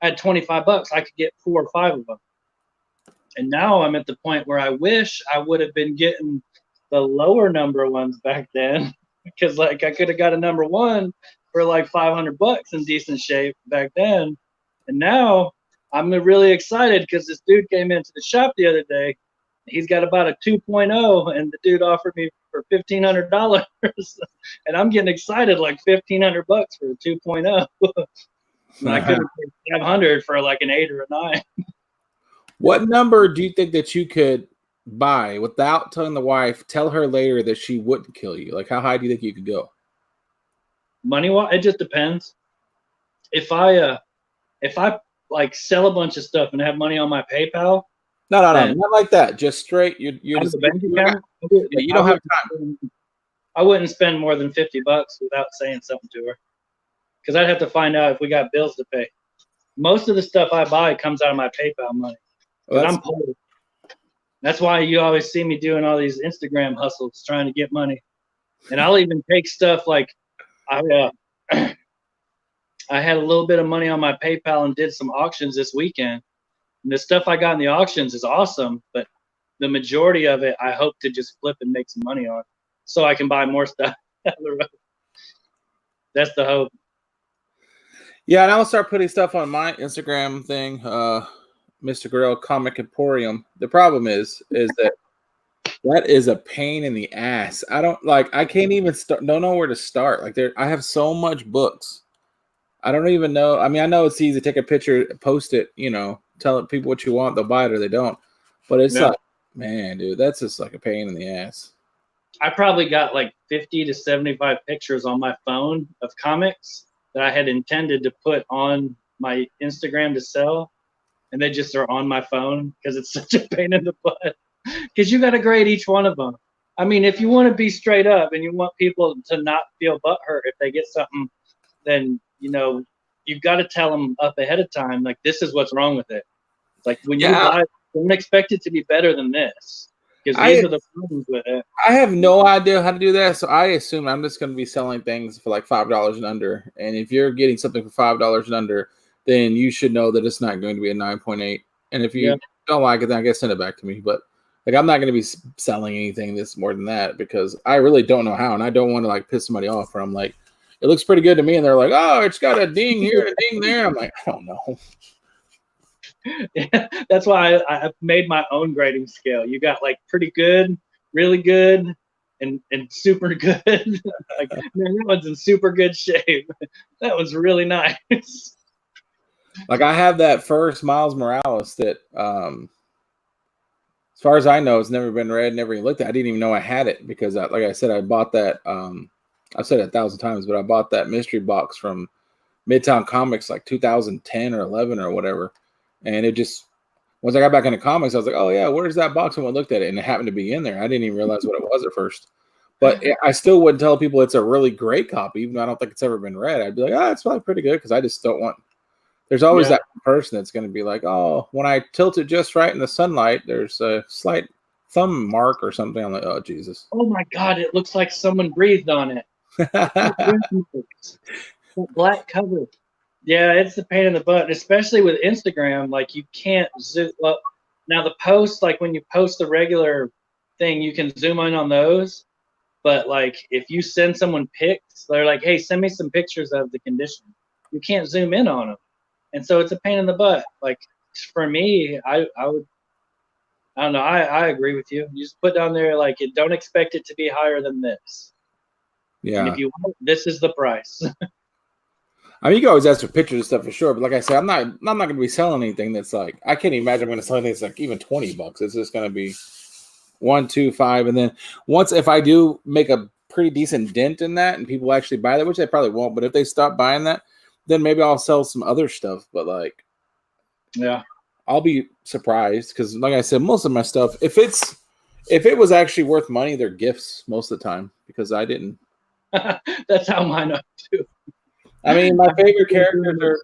had $25, I could get 4 or 5 of them. And now I'm at the point where I wish I would have been getting the lower number ones back then, because like I could have got a number 1 for like $500 in decent shape back then. And now I'm really excited because this dude came into the shop the other day. He's got about a 2.0, and the dude offered me for $1,500, and I'm getting excited, like $1,500 for a 2.0. And I could have paid $500 for like an 8 or a 9. What number do you think that you could buy without telling the wife, tell her later that she wouldn't kill you? Like, how high do you think you could go? Money-wise, it just depends. If I like sell a bunch of stuff and have money on my PayPal, No, not like that. Just straight. You're just, you don't have time. I wouldn't spend more than $50 without saying something to her, because I'd have to find out if we got bills to pay. Most of the stuff I buy comes out of my PayPal money. Well, I'm poor. That's why you always see me doing all these Instagram hustles, trying to get money. And I'll even take stuff like I had a little bit of money on my PayPal and did some auctions this weekend. And the stuff I got in the auctions is awesome, but the majority of it I hope to just flip and make some money on, so I can buy more stuff down the road. That's the hope. Yeah, and I'll start putting stuff on my Instagram thing, Mr. Gorilla Comic Emporium. The problem is that is a pain in the ass. I can't even don't know where to start. Like I have so much books. I don't even know. I mean, I know it's easy to take a picture, post it, tell people what you want, they'll buy it or they don't. But it's like, man, dude, that's just like a pain in the ass. I probably got like 50 to 75 pictures on my phone of comics that I had intended to put on my Instagram to sell, and they just are on my phone because it's such a pain in the butt. Because you got to grade each one of them. I mean, if you want to be straight up and you want people to not feel butthurt if they get something, then you've got to tell them up ahead of time, like, this is what's wrong with it. Like when you buy it, don't expect it to be better than this, because these are the problems with it. I have no idea how to do that, so I assume I'm just going to be selling things for like $5 and under. And if you're getting something for $5 and under, then you should know that it's not going to be a 9.8. And if you don't like it, then I guess send it back to me. But like, I'm not going to be selling anything that's more than that, because I really don't know how, and I don't want to like piss somebody off. Where I'm like, it looks pretty good to me, and they're like, oh, it's got a ding here and a ding there. I'm like, I don't know. Yeah, that's why I've made my own grading scale. You got like pretty good, really good, and super good. Like, man, that one's in super good shape. That one's really nice. Like, I have that first Miles Morales that, as far as I know, it's never been read, never even looked at. I didn't even know I had it, because, like I said, I bought that. I've said it 1,000 times, but I bought that mystery box from Midtown Comics like 2010 or 11 or whatever. And it just, once I got back into comics, I was like, oh, yeah, where's that box? And I looked at it, and it happened to be in there. I didn't even realize what it was at first. But I still wouldn't tell people it's a really great copy, even though I don't think it's ever been read. I'd be like, oh, it's probably pretty good, because I just don't want. There's always that person that's going to be like, oh, when I tilt it just right in the sunlight, there's a slight thumb mark or something. I'm like, oh, Jesus. Oh, my God, it looks like someone breathed on it. Black cover. Yeah, it's a pain in the butt, especially with Instagram. Like, you can't zoom. Well, now the post, like when you post the regular thing, you can zoom in on those. But like, if you send someone pics, they're like, hey, send me some pictures of the condition. You can't zoom in on them. And so it's a pain in the butt. Like, for me, I don't know. I agree with you. You just put down there, like, don't expect it to be higher than this. Yeah. And if you want, this is the price. I mean, you can always ask for pictures and stuff for sure, but like I said, I'm not going to be selling anything that's like, I can't even imagine I'm going to sell anything that's like even $20. It's just going to be 1, 2, 5, and then once if I do make a pretty decent dent in that, and people actually buy that, which they probably won't, but if they stop buying that, then maybe I'll sell some other stuff. But like, yeah, I'll be surprised because, like I said, most of my stuff, if it was actually worth money, they're gifts most of the time because I didn't. That's how mine are too. I mean, my favorite characters are,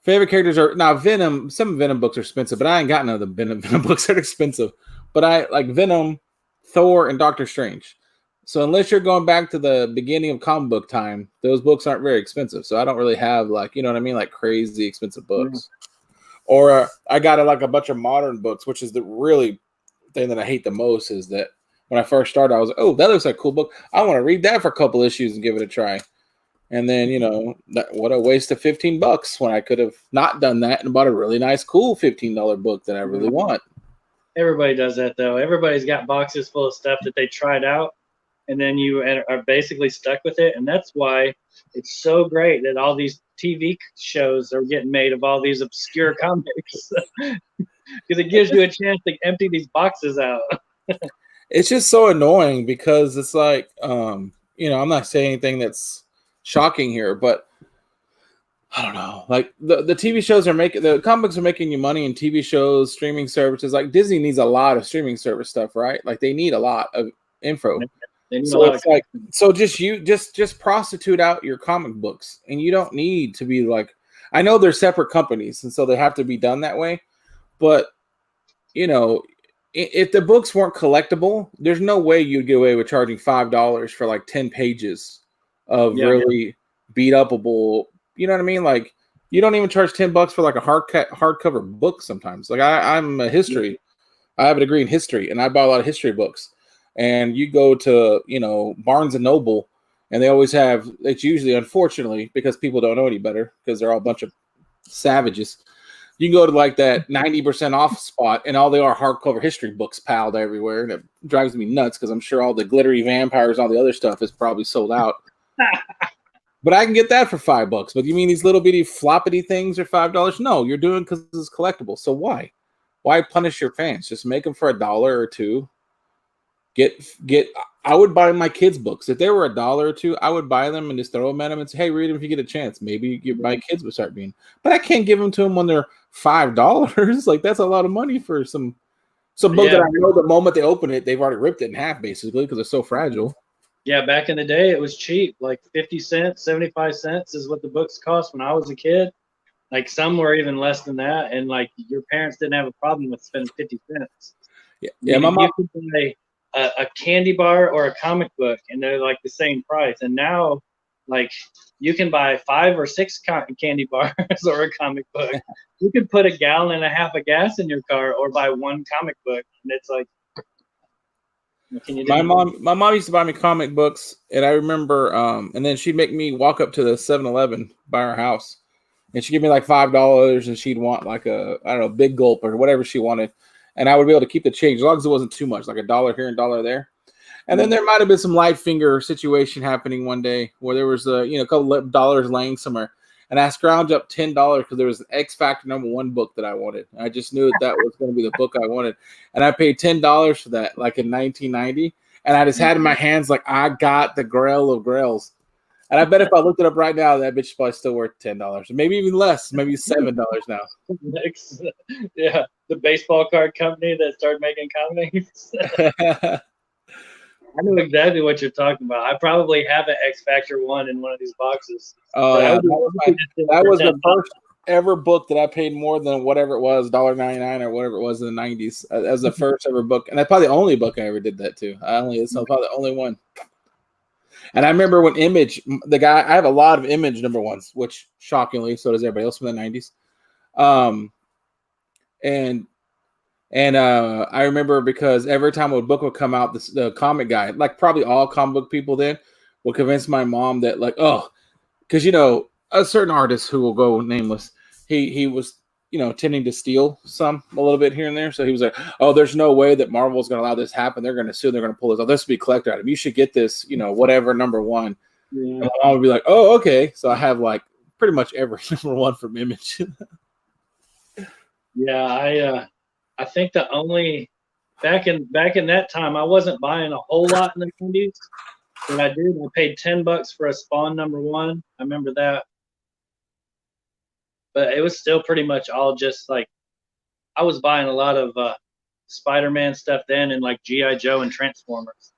favorite characters are now Venom. Some Venom books are expensive, but I ain't got none of the Venom books that are expensive. But I like Venom, Thor, and Doctor Strange. So unless you're going back to the beginning of comic book time, those books aren't very expensive. So I don't really have like, you know what I mean, like crazy expensive books. Or I got like a bunch of modern books, which is the really thing that I hate the most is that when I first started, I was like, oh, that looks like a cool book. I want to read that for a couple issues and give it a try. And then, what a waste of $15 when I could have not done that and bought a really nice, cool $15 book that I really want. Everybody does that, though. Everybody's got boxes full of stuff that they tried out, and then you are basically stuck with it. And that's why it's so great that all these TV shows are getting made of all these obscure comics because it gives you a chance to empty these boxes out. It's just so annoying because it's like, I'm not saying anything that's shocking here, but I don't know. Like the TV shows the comics are making you money in TV shows, streaming services. Like Disney needs a lot of streaming service stuff, right? Like they need a lot of info. So just prostitute out your comic books, and you don't need to be like. I know they're separate companies, and so they have to be done that way. But if the books weren't collectible, there's no way you'd get away with charging $5 for like 10 pages of really beat upable. You know what I mean? Like you don't even charge $10 for like a hardcover book sometimes. Like I'm a history. I have a degree in history, and I buy a lot of history books. And you go to Barnes and Noble, and they always have. It's usually, unfortunately, because people don't know any better because they're all a bunch of savages. You can go to like that 90% off spot, and all they are hardcover history books piled everywhere. And it drives me nuts because I'm sure all the glittery vampires and all the other stuff is probably sold out. But I can get that for $5. But you mean these little bitty floppity things are $5? No, you're doing because it's collectible. So why? Why punish your fans? Just make them for $1 or $2. I would buy my kids' books. If they were $1 or $2, I would buy them and just throw them at them and say, hey, read them if you get a chance. Maybe my kids would start being. But I can't give them to them when they're $5. Like that's a lot of money for some book that I know the moment they open it, they've already ripped it in half basically because it's so fragile. Yeah, back in the day, it was cheap. Like 50 cents, 75 cents is what the books cost when I was a kid. Like some were even less than that. And like your parents didn't have a problem with spending 50 cents. Yeah, my mom could buy a candy bar or a comic book, and they're like the same price. And now, like, you can buy 5 or 6 candy bars or a comic book. You can put 1.5 gallons of gas in your car or buy 1 comic book, and it's like, what can you do? My mom used to buy me comic books, and I remember, and then she'd make me walk up to the 7-Eleven by our house, and she'd give me like $5, and she'd want like a big gulp or whatever she wanted. And I would be able to keep the change as long as it wasn't too much, like $1 here and $1 there. And then there might have been some light finger situation happening one day where there was a couple of dollars laying somewhere, and I scrounged up $10 because there was an X Factor #1 book that I wanted. I just knew that was going to be the book I wanted, and I paid $10 for that, like in 1990. And I just had in my hands like I got the Grail of Grails. And I bet if I looked it up right now, that bitch is probably still worth $10, maybe even less, maybe $7 now. Yeah, the baseball card company that started making comics. I know exactly what you're talking about. I probably have an X Factor 1 in one of these boxes. Oh, yeah. That was the first ever book that I paid more than whatever it was, $1.99 or whatever it was in the 90s. That was the first ever book. And that's probably the only book I ever did that to. It's probably the only one. And I remember when Image, I have a lot of Image #1s, which shockingly, so does everybody else from the 90s. And I remember because every time a book would come out, the comic guy, like probably all comic book people then, would convince my mom that because a certain artist who will go nameless, he was tending to steal a little bit here and there. So he was like, oh, there's no way that Marvel's going to allow this to happen. They're going to sue. They're going to pull this off. This will be collector item. You should get this, whatever #1. Yeah. And my mom would be like, "Oh, okay." So I have like pretty much every number one from Image. Yeah, I think the only back in that time I wasn't buying a whole lot in the indies. But I did. I paid $10 for a Spawn #1. I remember that. But it was still pretty much all just like I was buying a lot of Spider-Man stuff then, and like G.I. Joe and Transformers.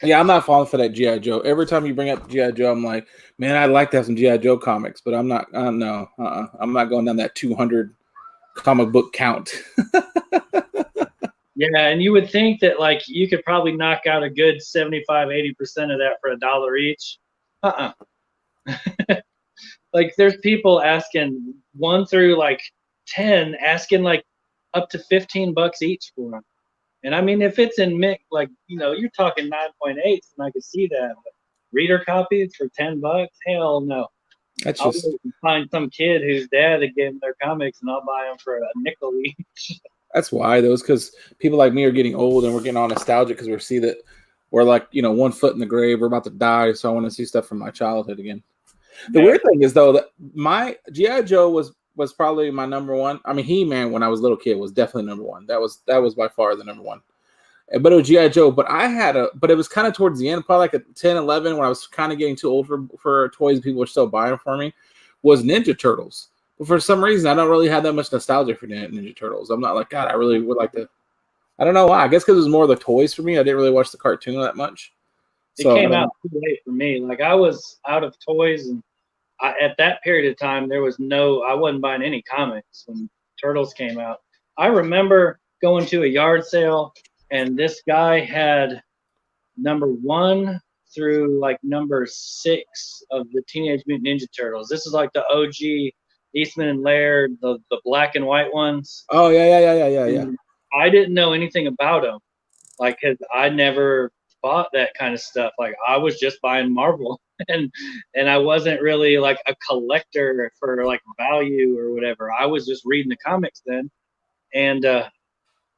Yeah, I'm not falling for that G.I. Joe. Every time you bring up G.I. Joe, I'm like, man, I'd like to have some G.I. Joe comics, but I'm not. No, I'm not going down that 200 comic book count. Yeah, and you would think that like you could probably knock out a good 75-80% of that for $1 each. Like there's people asking 1 through like 10, asking like up to $15 each for them. And I mean, if it's in mix, like you're talking 9.8, and I could see that. But reader copies for $10? Hell no. That's I'll just find some kid whose dad had given their comics, and I'll buy them for a nickel each. that's why those because people like me are getting old and we're getting all nostalgic because we see that we're like 1 foot in the grave, we're about to die, so I want to see stuff from my childhood again. The weird thing is though that my G.I. Joe was probably my number one. I mean, He-Man when I was a little kid was definitely number one. That was by far the number one. But it was G.I. Joe. But it was kind of towards the end, probably like at 10, 11, when I was kind of getting too old for toys. People were still buying for me. Was Ninja Turtles. But for some reason, I don't really have that much nostalgia for Ninja Turtles. I'm not like, God, I really would like to. I don't know why. I guess because it was more the toys for me. I didn't really watch the cartoon that much. It came out too late for me. Like I was out of toys, and at that period of time, I wasn't buying any comics when Turtles came out. I remember going to a yard sale, and this guy had #1 through like #6 of the Teenage Mutant Ninja Turtles. This is like the OG Eastman and Laird, the black and white ones. Oh yeah. And I didn't know anything about them, like, cause I never bought that kind of stuff. Like I was just buying Marvel, and I wasn't really like a collector for like value or whatever. I was just reading the comics then, and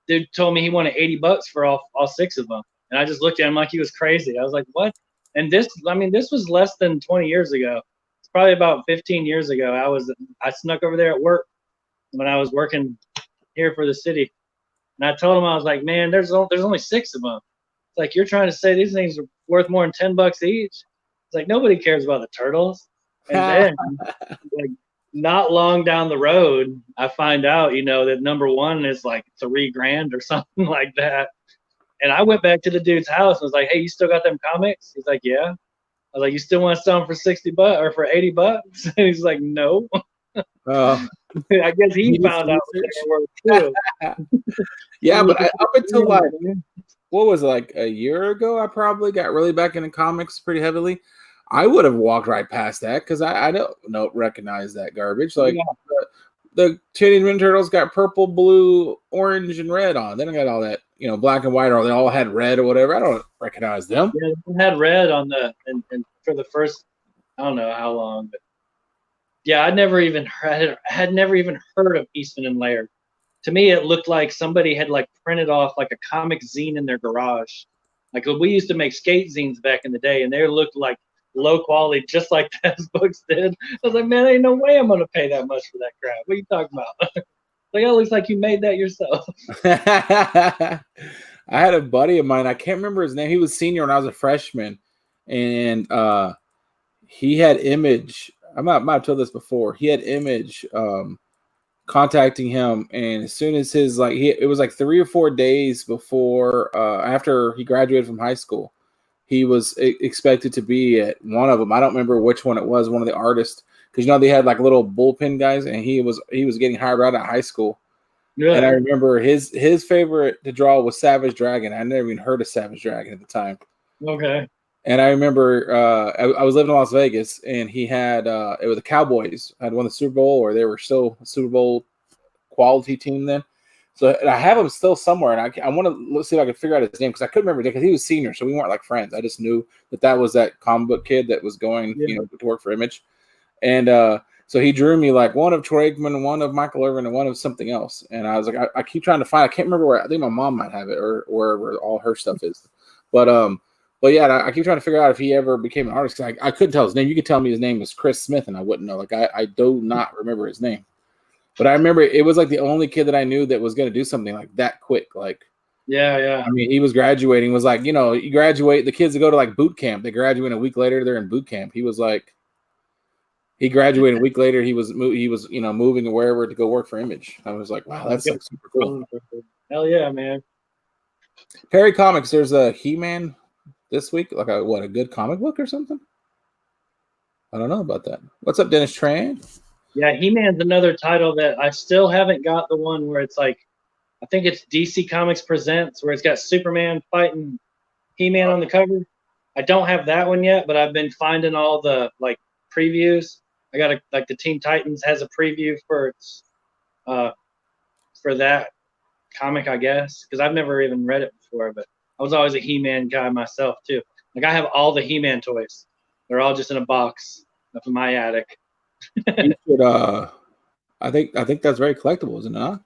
dude told me he wanted $80 for all 6 of them. And I just looked at him like he was crazy. I was like, what? And this was less than 20 years ago. It's probably about 15 years ago. I snuck over there at work when I was working here for the city. And I told him, I was like, man, there's only 6 of them. It's like, you're trying to say these things are worth more than $10 each? It's like, nobody cares about the Turtles. And then, like, not long down the road, I find out, that #1 is like $3,000 or something like that. And I went back to the dude's house and was like, hey, you still got them comics? He's like, yeah. I was like, you still want to sell them for $60 or for $80? And he's like, no. I guess he found out what they were too. Yeah, but up until like, what was it, like a year ago, I probably got really back into comics pretty heavily. I would have walked right past that because I don't recognize that garbage. Like the Teenage Mutant Turtles got purple, blue, orange, and red on. They don't got all that, black and white, or they all had red or whatever. I don't recognize them. Yeah, they had red on and for the first, I don't know how long, but yeah, I had never even heard of Eastman and Laird. To me, it looked like somebody had like printed off like a comic zine in their garage. Like we used to make skate zines back in the day, and they looked like low quality, just like those books did. I was like, man, ain't no way I'm gonna pay that much for that crap. What are you talking about? Like, it looks like you made that yourself. I had a buddy of mine. I can't remember his name. He was senior when I was a freshman, and he had Image. I might have told this before. He had Image contacting him, and as soon as it was like 3 or 4 days before after he graduated from high school, he was expected to be at one of them. I don't remember which one it was. One of the artists, because they had like little bullpen guys, and he was getting hired out of high school. Yeah. And I remember his favorite to draw was Savage Dragon. I never even heard of Savage Dragon at the time. Okay. And I remember I was living in Las Vegas, and he had it was the Cowboys had won the Super Bowl, or they were still a Super Bowl quality team then. So I have him still somewhere, and I want to see if I can figure out his name, because I couldn't remember, because he was senior, so we weren't like friends. I just knew that was that comic book kid that was going to work for Image, and so he drew me like one of Troy Aikman, one of Michael Irvin, and one of something else. And I was like, I keep trying to find. I can't remember where. I think my mom might have it, or wherever all her stuff is. But But yeah, I keep trying to figure out if he ever became an artist. I couldn't tell his name. You could tell me his name was Chris Smith, and I wouldn't know. Like I do not remember his name. But I remember it was like the only kid that I knew that was going to do something like that quick. Like, yeah. I mean, he was graduating. Was like, you graduate. The kids that go to like boot camp, they graduate a week later. They're in boot camp. He was like, he graduated a week later. He was moving wherever to go work for Image. I was like, wow, that's like super cool. Hell yeah, man. Perry Comics. There's a He-Man this week. Like a good comic book or something. I don't know about that. What's up, Dennis Tran? Yeah, He-Man's another title that I still haven't got the one where it's like, I think it's DC Comics Presents, where it's got Superman fighting He-Man on the cover. I don't have that one yet, but I've been finding all the like previews. I got like the Teen Titans has a preview for that comic, I guess, because I've never even read it before, but I was always a He-Man guy myself too. Like I have all the He-Man toys. They're all just in a box up in my attic. You should, I think that's very collectible, isn't it? Huh?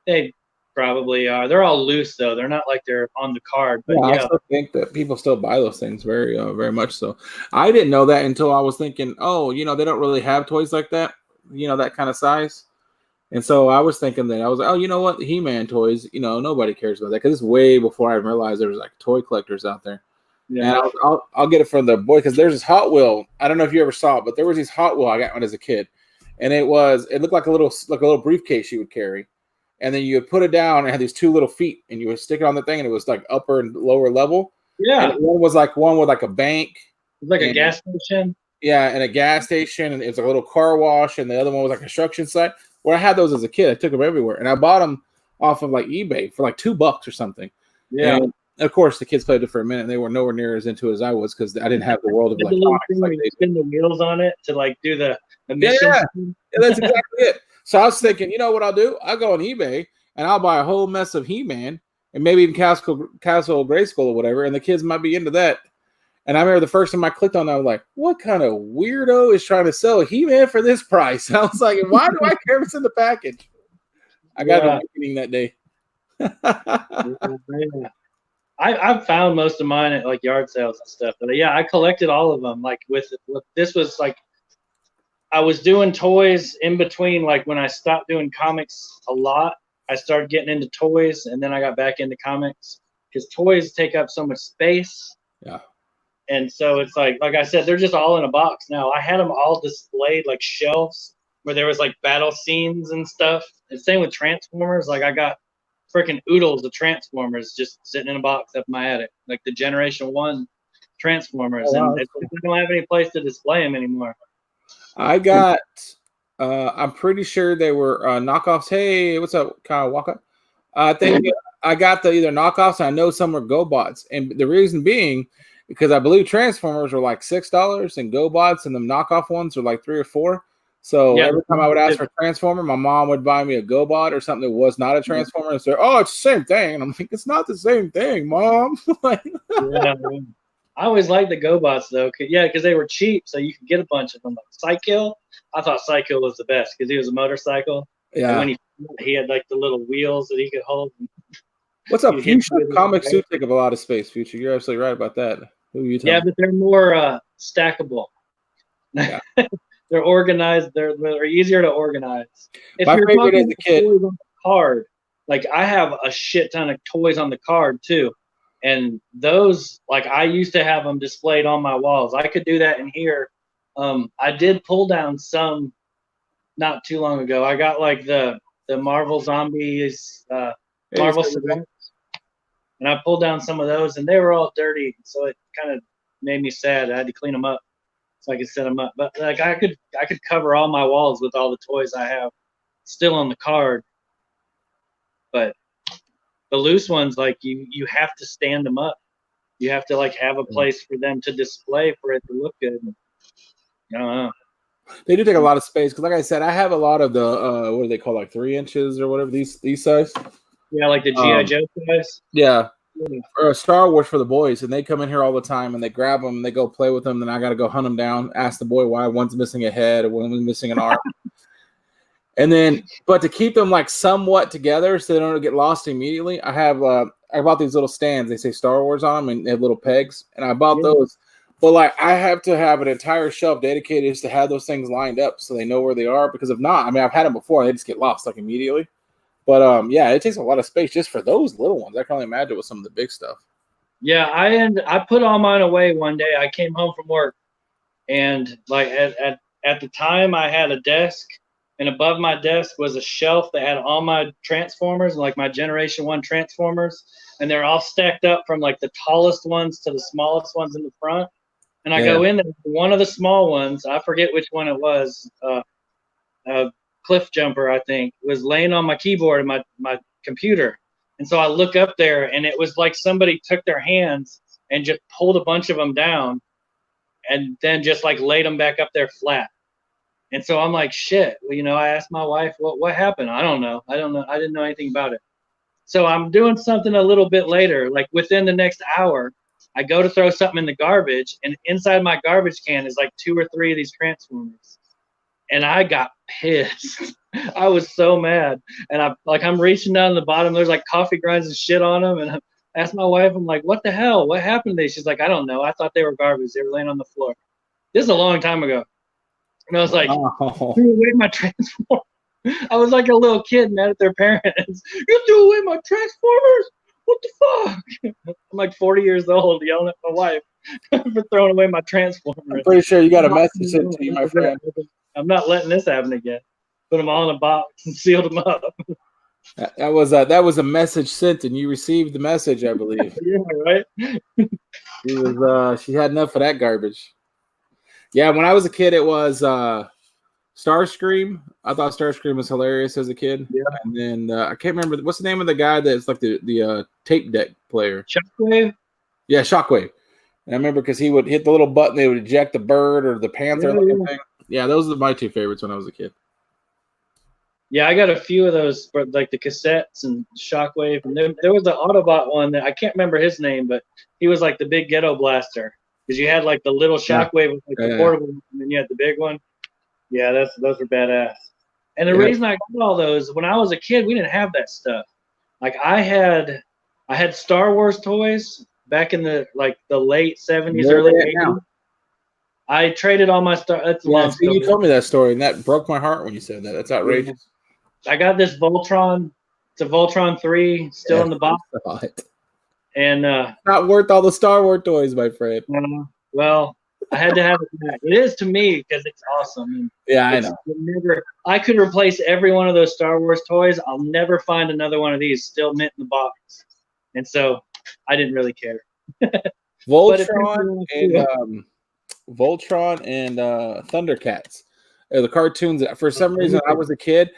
They probably are. They're all loose though. They're not like they're on the card. But I still think that people still buy those things very, very much so. I didn't know that until I was thinking, they don't really have toys like that, that kind of size. And so I was thinking that I was like, you know what, the He-Man toys, nobody cares about that because it's way before I realized there was like toy collectors out there. Yeah, and I'll get it from the boy because there's this Hot Wheel. I don't know if you ever saw it, but there was these Hot Wheel I got when as a kid, and it looked like a little briefcase you would carry, and then you would put it down and it had these two little feet, and you would stick it on the thing, and it was like upper and lower level. Yeah, and one was like one with like a bank, it was like a gas station. Yeah, and a gas station, and it was a little car wash, and the other one was like a construction site. Where I had those as a kid, I took them everywhere, and I bought them off of like eBay for like $2 or something. Yeah. And of course, the kids played it for a minute. And they were nowhere near as into it as I was because I didn't have the world of like spin the wheels on it to like do the missions. Yeah, that's exactly it. So I was thinking, you know what I'll do? I'll go on eBay and I'll buy a whole mess of He-Man and maybe even Castle Grayskull or whatever, and the kids might be into that. And I remember the first time I clicked on that, I was like, what kind of weirdo is trying to sell a He-Man for this price? And I was like, why do I care if it's in the package? I got a meeting that day. I've found most of mine at like yard sales and stuff. But yeah, I collected all of them. Like with this was like, I was doing toys in between. Like when I stopped doing comics a lot, I started getting into toys, and then I got back into comics because toys take up so much space. Yeah. And so it's like I said, they're just all in a box now. I had them all displayed like shelves where there was like battle scenes and stuff. And same with Transformers. Like I got freaking oodles of Transformers just sitting in a box up in my attic, like the Generation 1 Transformers. Oh, wow. And I don't have any place to display them anymore. I got, I'm pretty sure they were knockoffs. Hey, what's up, Kyle Walker? I think I got the either knockoffs, and I know some were GoBots. And the reason being, because I believe Transformers were like $6 and GoBots and the knockoff ones are like $3 or $4. So every time I would ask for a Transformer, my mom would buy me a GoBot or something that was not a Transformer and say, "Oh, it's the same thing." And I'm like, "It's not the same thing, Mom." I always liked the GoBots though, because they were cheap, so you could get a bunch of them. Like Psykill, I thought Psykill was the best because he was a motorcycle. Yeah, and when he had like the little wheels that he could hold. What's up, Future? Comics do take up a lot of space, Future. You're absolutely right about that. Who are you telling? Yeah, but they're more stackable. Yeah. They're organized. They're easier to organize. If My you're favorite as a kid, toys on the card, like I have a shit ton of toys on the card too, and those like I used to have them displayed on my walls. I could do that in here. I did pull down some not too long ago. I got like the Marvel Zombies, Marvel Survivors, and I pulled down some of those, and they were all dirty, so it kind of made me sad. I had to clean them up so I could set them up. But like I could cover all my walls with all the toys I have still on the card. But the loose ones, like you have to stand them up. You have to like have a place for them to display for it to look good. I don't know. They do take a lot of space because, like I said, I have a lot of the what do they call, like 3 inches or whatever these size. Yeah, like the G.I. Joe size. Yeah. Or Star Wars for the boys, and they come in here all the time and they grab them and they go play with them. Then I got to go hunt them down, ask the boy why one's missing a head or one's missing an arm. And then, but to keep them like somewhat together so they don't get lost immediately, I have I bought these little stands. They say Star Wars on them, and they have little pegs. And I bought Yeah. those. But like, I have to have an entire shelf dedicated just to have those things lined up so they know where they are. Because if not, I mean, I've had them before. And they just get lost like immediately. But yeah, it takes a lot of space just for those little ones. I can only imagine with some of the big stuff. Yeah, I put all mine away one day. I came home from work, and like at the time, I had a desk, and above my desk was a shelf that had all my Transformers, like my Generation 1 Transformers, and they're all stacked up from like the tallest ones to the smallest ones in the front. And I go in there, one of the small ones, I forget which one it was, Cliff Jumper, I think, was laying on my keyboard and my computer. And so I look up there, and it was like somebody took their hands and just pulled a bunch of them down and then just like laid them back up there flat. And so I'm like, shit. Well, you know, I asked my wife, what happened? I don't know. I didn't know anything about it. So I'm doing something a little bit later, like within the next hour, I go to throw something in the garbage, and inside my garbage can is like 2 or 3 of these Transformers. And I got pissed. I was so mad. And I'm reaching down to the bottom. There's like coffee grinds and shit on them. And I asked my wife, I'm like, what the hell? What happened to these? She's like, I don't know. I thought they were garbage. They were laying on the floor. This is a long time ago. And I was like, threw away my Transformers. I was like a little kid mad at their parents. You threw away my Transformers? What the fuck? I'm like 40 years old yelling at my wife for throwing away my Transformers. I'm pretty sure you got a message sent to you, my friend. I'm not letting this happen again. Put them all in a box and sealed them up. That was a message sent, and you received the message, I believe. Yeah, right. She had enough of that garbage. Yeah, when I was a kid, it was Starscream. I thought Starscream was hilarious as a kid. Yeah. And then I can't remember what's the name of the guy that's like the tape deck player. Shockwave. Yeah, Shockwave. And I remember because he would hit the little button, they would eject the bird or the panther. Thing. Yeah, those are my 2 favorites when I was a kid. Yeah, I got a few of those, like the cassettes and Shockwave. And there was the Autobot one that I can't remember his name, but he was like the big ghetto blaster. Because you had like the little Shockwave with like the portable, and then you had the big one. Yeah, those were badass. And the reason I got all those, when I was a kid, we didn't have that stuff. Like I had Star Wars toys back in the late 70s, early 80s. I traded all my Star. That's a long story. You told me that story, and that broke my heart when you said that. That's outrageous. I got this Voltron. It's a Voltron 3 still in the box. And not worth all the Star Wars toys, my friend. Well, I had to have it back. It is to me because it's awesome. I know. I could replace every one of those Star Wars toys. I'll never find another one of these still mint in the box. And so I didn't really care. Voltron and Thundercats are the cartoons that, for some reason, I was a kid.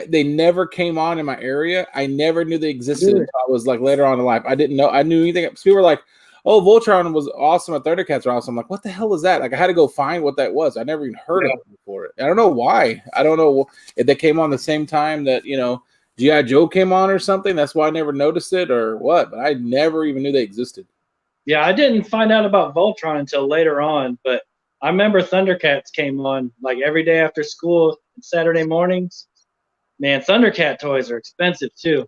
They never came on in my area. I never knew they existed until I was like later on in life. I didn't know. I knew anything. People were like, "Oh, Voltron was awesome. And Thundercats are awesome." I'm like, "What the hell is that?" Like, I had to go find what that was. I never even heard of it before. I don't know why. I don't know if they came on the same time that G.I. Joe came on or something. That's why I never noticed it or what. But I never even knew they existed. Yeah, I didn't find out about Voltron until later on. But I remember Thundercats came on like every day after school, Saturday mornings. Man, Thundercat toys are expensive too.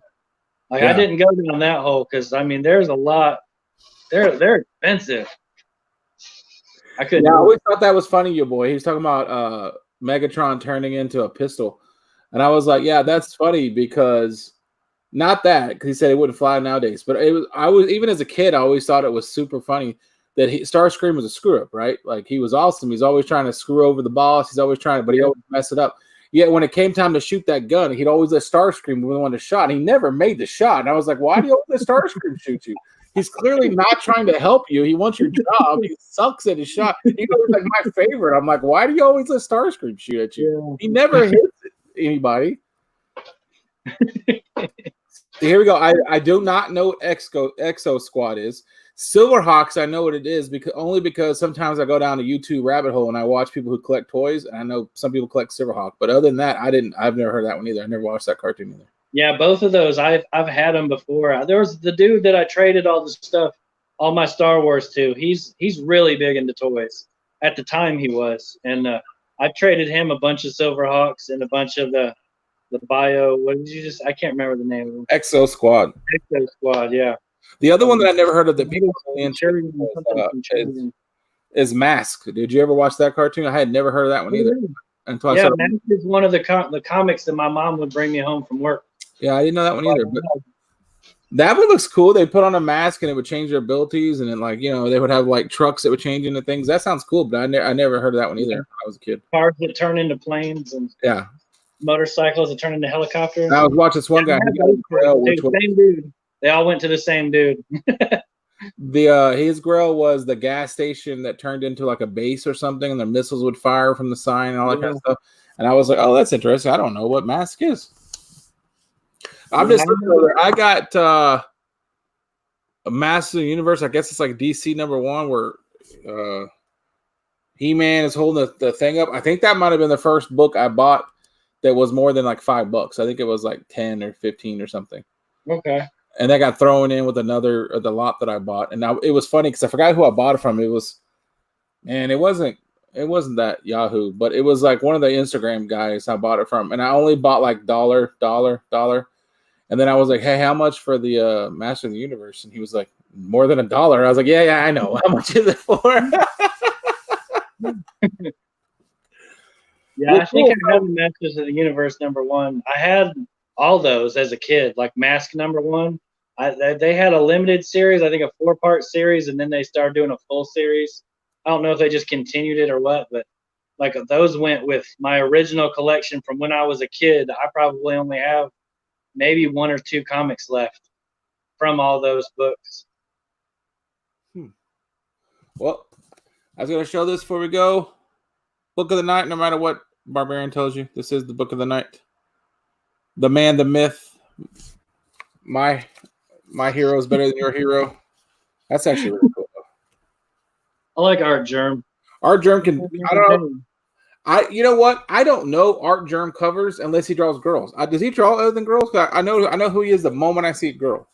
Like I didn't go down that hole because I mean, there's a lot. They're expensive. I couldn't. Yeah, I always thought that was funny, your boy. He was talking about Megatron turning into a pistol, and I was like, yeah, that's funny because not that because he said it wouldn't fly nowadays, but it was. I was even as a kid, I always thought it was super funny that Starscream was a screw up, right? Like he was awesome. He's always trying to screw over the boss. He's always trying, but he always mess it up. Yet when it came time to shoot that gun, he'd always let Starscream be the one to shot. He never made the shot. And I was like, why do you always let Starscream shoot you? He's clearly not trying to help you. He wants your job. He sucks at his shot. He's always like my favorite. I'm like, why do you always let Starscream shoot at you? He never hits anybody. Here we go. I do not know what Exo Squad is. Silverhawks, I know what it is because sometimes I go down a YouTube rabbit hole and I watch people who collect toys, and I know some people collect Silverhawk, but other than that, I've never heard that one either. I never watched that cartoon either. Yeah, both of those I've had them before. There was the dude that I traded all the stuff, all my Star Wars to. He's really big into toys. At the time he was, and I traded him a bunch of Silverhawks and a bunch of the bio. What did you just? I can't remember the name of them. Exo Squad. Exo Squad, yeah. The other one that I never heard of that people are really Centurion, into something Centurion. is Mask. Did you ever watch that cartoon? I had never heard of that one either until I Yeah, started. Mask is one of the comics that my mom would bring me home from work. Yeah, I didn't know that one either. But that one looks cool. They put on a mask and it would change their abilities, and then they would have like trucks that would change into things. That sounds cool, but I never heard of that one either when I was a kid. Cars that turn into planes and motorcycles that turn into helicopters. And I was watching this one guy. He got a grill, same dude. They all went to the same dude. His grill was the gas station that turned into like a base or something, and the missiles would fire from the sign and all that kind of stuff. And I was like, "Oh, that's interesting. I don't know what Mask is." I'm just looking over. I got a Master of the Universe. I guess it's like DC #1 where He-Man is holding the thing up. I think that might have been the first book I bought that was more than like $5. I think it was like 10 or 15 or something. Okay. And that got thrown in with the lot that I bought. And now it was funny because I forgot who I bought it from. It wasn't that Yahoo, but it was like one of the Instagram guys I bought it from. And I only bought like dollar. And then I was like, "Hey, how much for the Master of the Universe?" And he was like, "More than $1." I was like, "Yeah, I know. How much is it for?" Yeah, I think I had the Masters of the Universe #1. I had all those as a kid, like Mask #1. They had a limited series, I think a 4-part series, and then they started doing a full series. I don't know if they just continued it or what, but like those went with my original collection from when I was a kid. I probably only have maybe 1 or 2 comics left from all those books. Well, I was going to show this before we go. Book of the night, no matter what Barbarian tells you, this is the book of the night. The man, the myth. My hero is better than your hero. That's actually really cool. I like Art Germ. Art Germ can. I don't know. You know what? I don't know Art Germ covers unless he draws girls. Does he draw other than girls? I know who he is the moment I see a girl.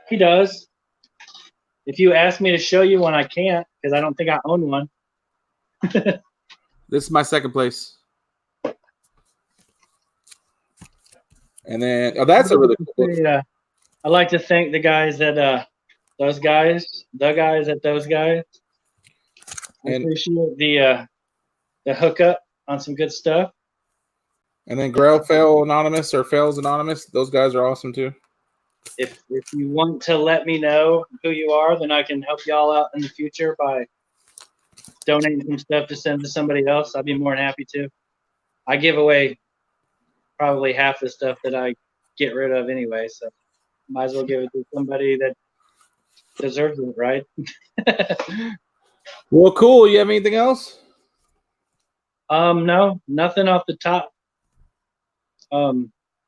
He does. If you ask me to show you one, I can't because I don't think I own one. This is my second place. And then, that's a really cool book. I'd like to thank the guys at those guys. I appreciate the hookup on some good stuff. And then Grail Fail Anonymous or Fails Anonymous. Those guys are awesome too. If you want to let me know who you are, then I can help y'all out in the future by donating some stuff to send to somebody else. I'd be more than happy to. I give away probably half the stuff that I get rid of anyway, so might as well give it to somebody that deserves it, right? Well, cool. You have anything else? No, nothing off the top.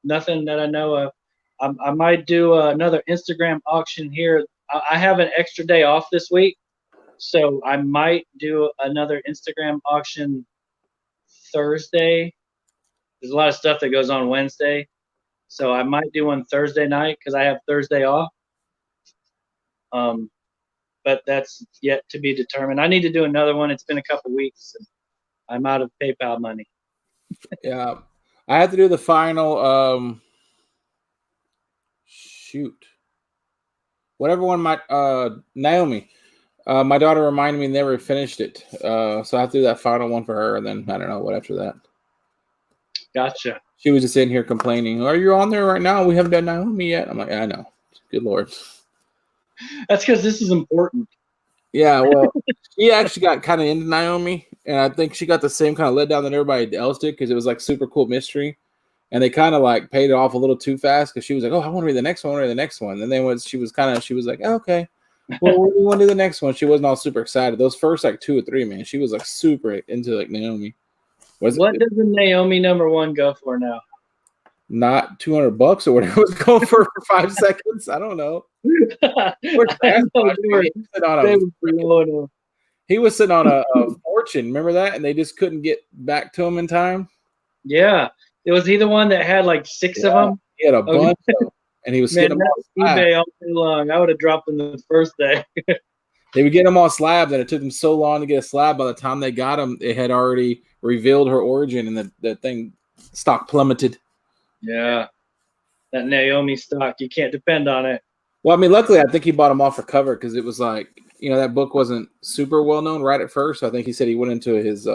Nothing that I know of. I might do another Instagram auction here. I have an extra day off this week, so I might do another Instagram auction Thursday. There's a lot of stuff that goes on Wednesday, so I might do one Thursday night because I have Thursday off. But that's yet to be determined. I need to do another one. It's been a couple weeks, and I'm out of PayPal money. Yeah, I have to do the final. Whatever one Naomi. My daughter reminded me never finished it. So I have to do that final one for her, and then I don't know what after that. Gotcha. She was just in here complaining, "Are you on there right now? We haven't done Naomi yet." I'm like, "I know. Good Lord." That's because this is important. Yeah, well, she actually got kind of into Naomi, and I think she got the same kind of letdown that everybody else did because it was like super cool mystery. And they kind of like paid it off a little too fast because she was like, "Oh, I want to read the next one, And then she was like, oh, "Okay, well, we want to do the next one." She wasn't all super excited. Those first like 2 or 3, man, she was like super into like Naomi. What does the Naomi #1 go for now? Not $200 or whatever it was going for 5 seconds. I don't know. He was sitting on a fortune. Remember that? And they just couldn't get back to him in time. Yeah. It was he the one that had like 6 of them? He had a bunch of them, and he was getting them all eBay all day long. I would have dropped them the first day. They would get them all slabbed, and it took them so long to get a slab. By the time they got them, it had already revealed her origin, and the thing stock plummeted. Yeah. That Naomi stock, you can't depend on it. Well, I mean, luckily, I think he bought them off for cover because it was like, that book wasn't super well known right at first. So I think he said he went into his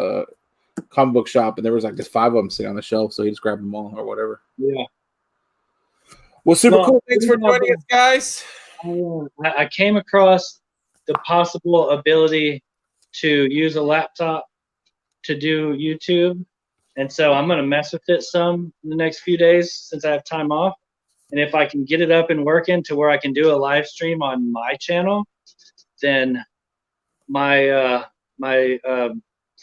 comic book shop and there was like just 5 of them sitting on the shelf. So he just grabbed them all or whatever. Yeah. Well, super cool. Thanks for joining us, guys. I came across the possible ability to use a laptop to do YouTube. And so I'm going to mess with it some in the next few days since I have time off. And if I can get it up and working to where I can do a live stream on my channel, then my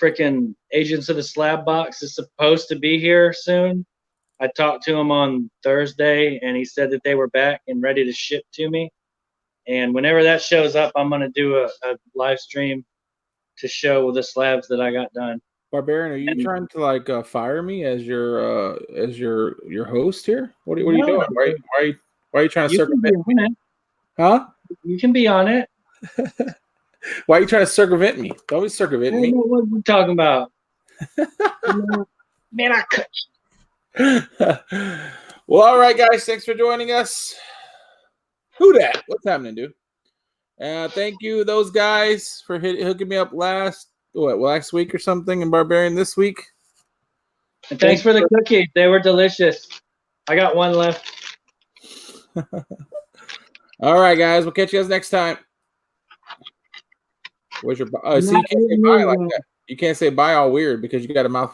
freaking Agents of the Slab box is supposed to be here soon. I talked to him on Thursday, and he said that they were back and ready to ship to me. And whenever that shows up, I'm going to do a live stream to show the slabs that I got done. Barbarian, are you trying to like fire me as your host here? What are you doing? Why are you trying to circumvent me? Huh? You can be on it. Why are you trying to circumvent me? Don't be circumvent me. What are you talking about? Man, I cut you. Well, all right, guys. Thanks for joining us. Who dat? What's happening, dude? Thank you, those guys, for hooking me up last week or something, and Barbarian this week. And thanks for the cookies. They were delicious. I got one left. All right, guys. We'll catch you guys next time. Where's your see? You can't say bye like that. You can't say bye all weird because you got a mouth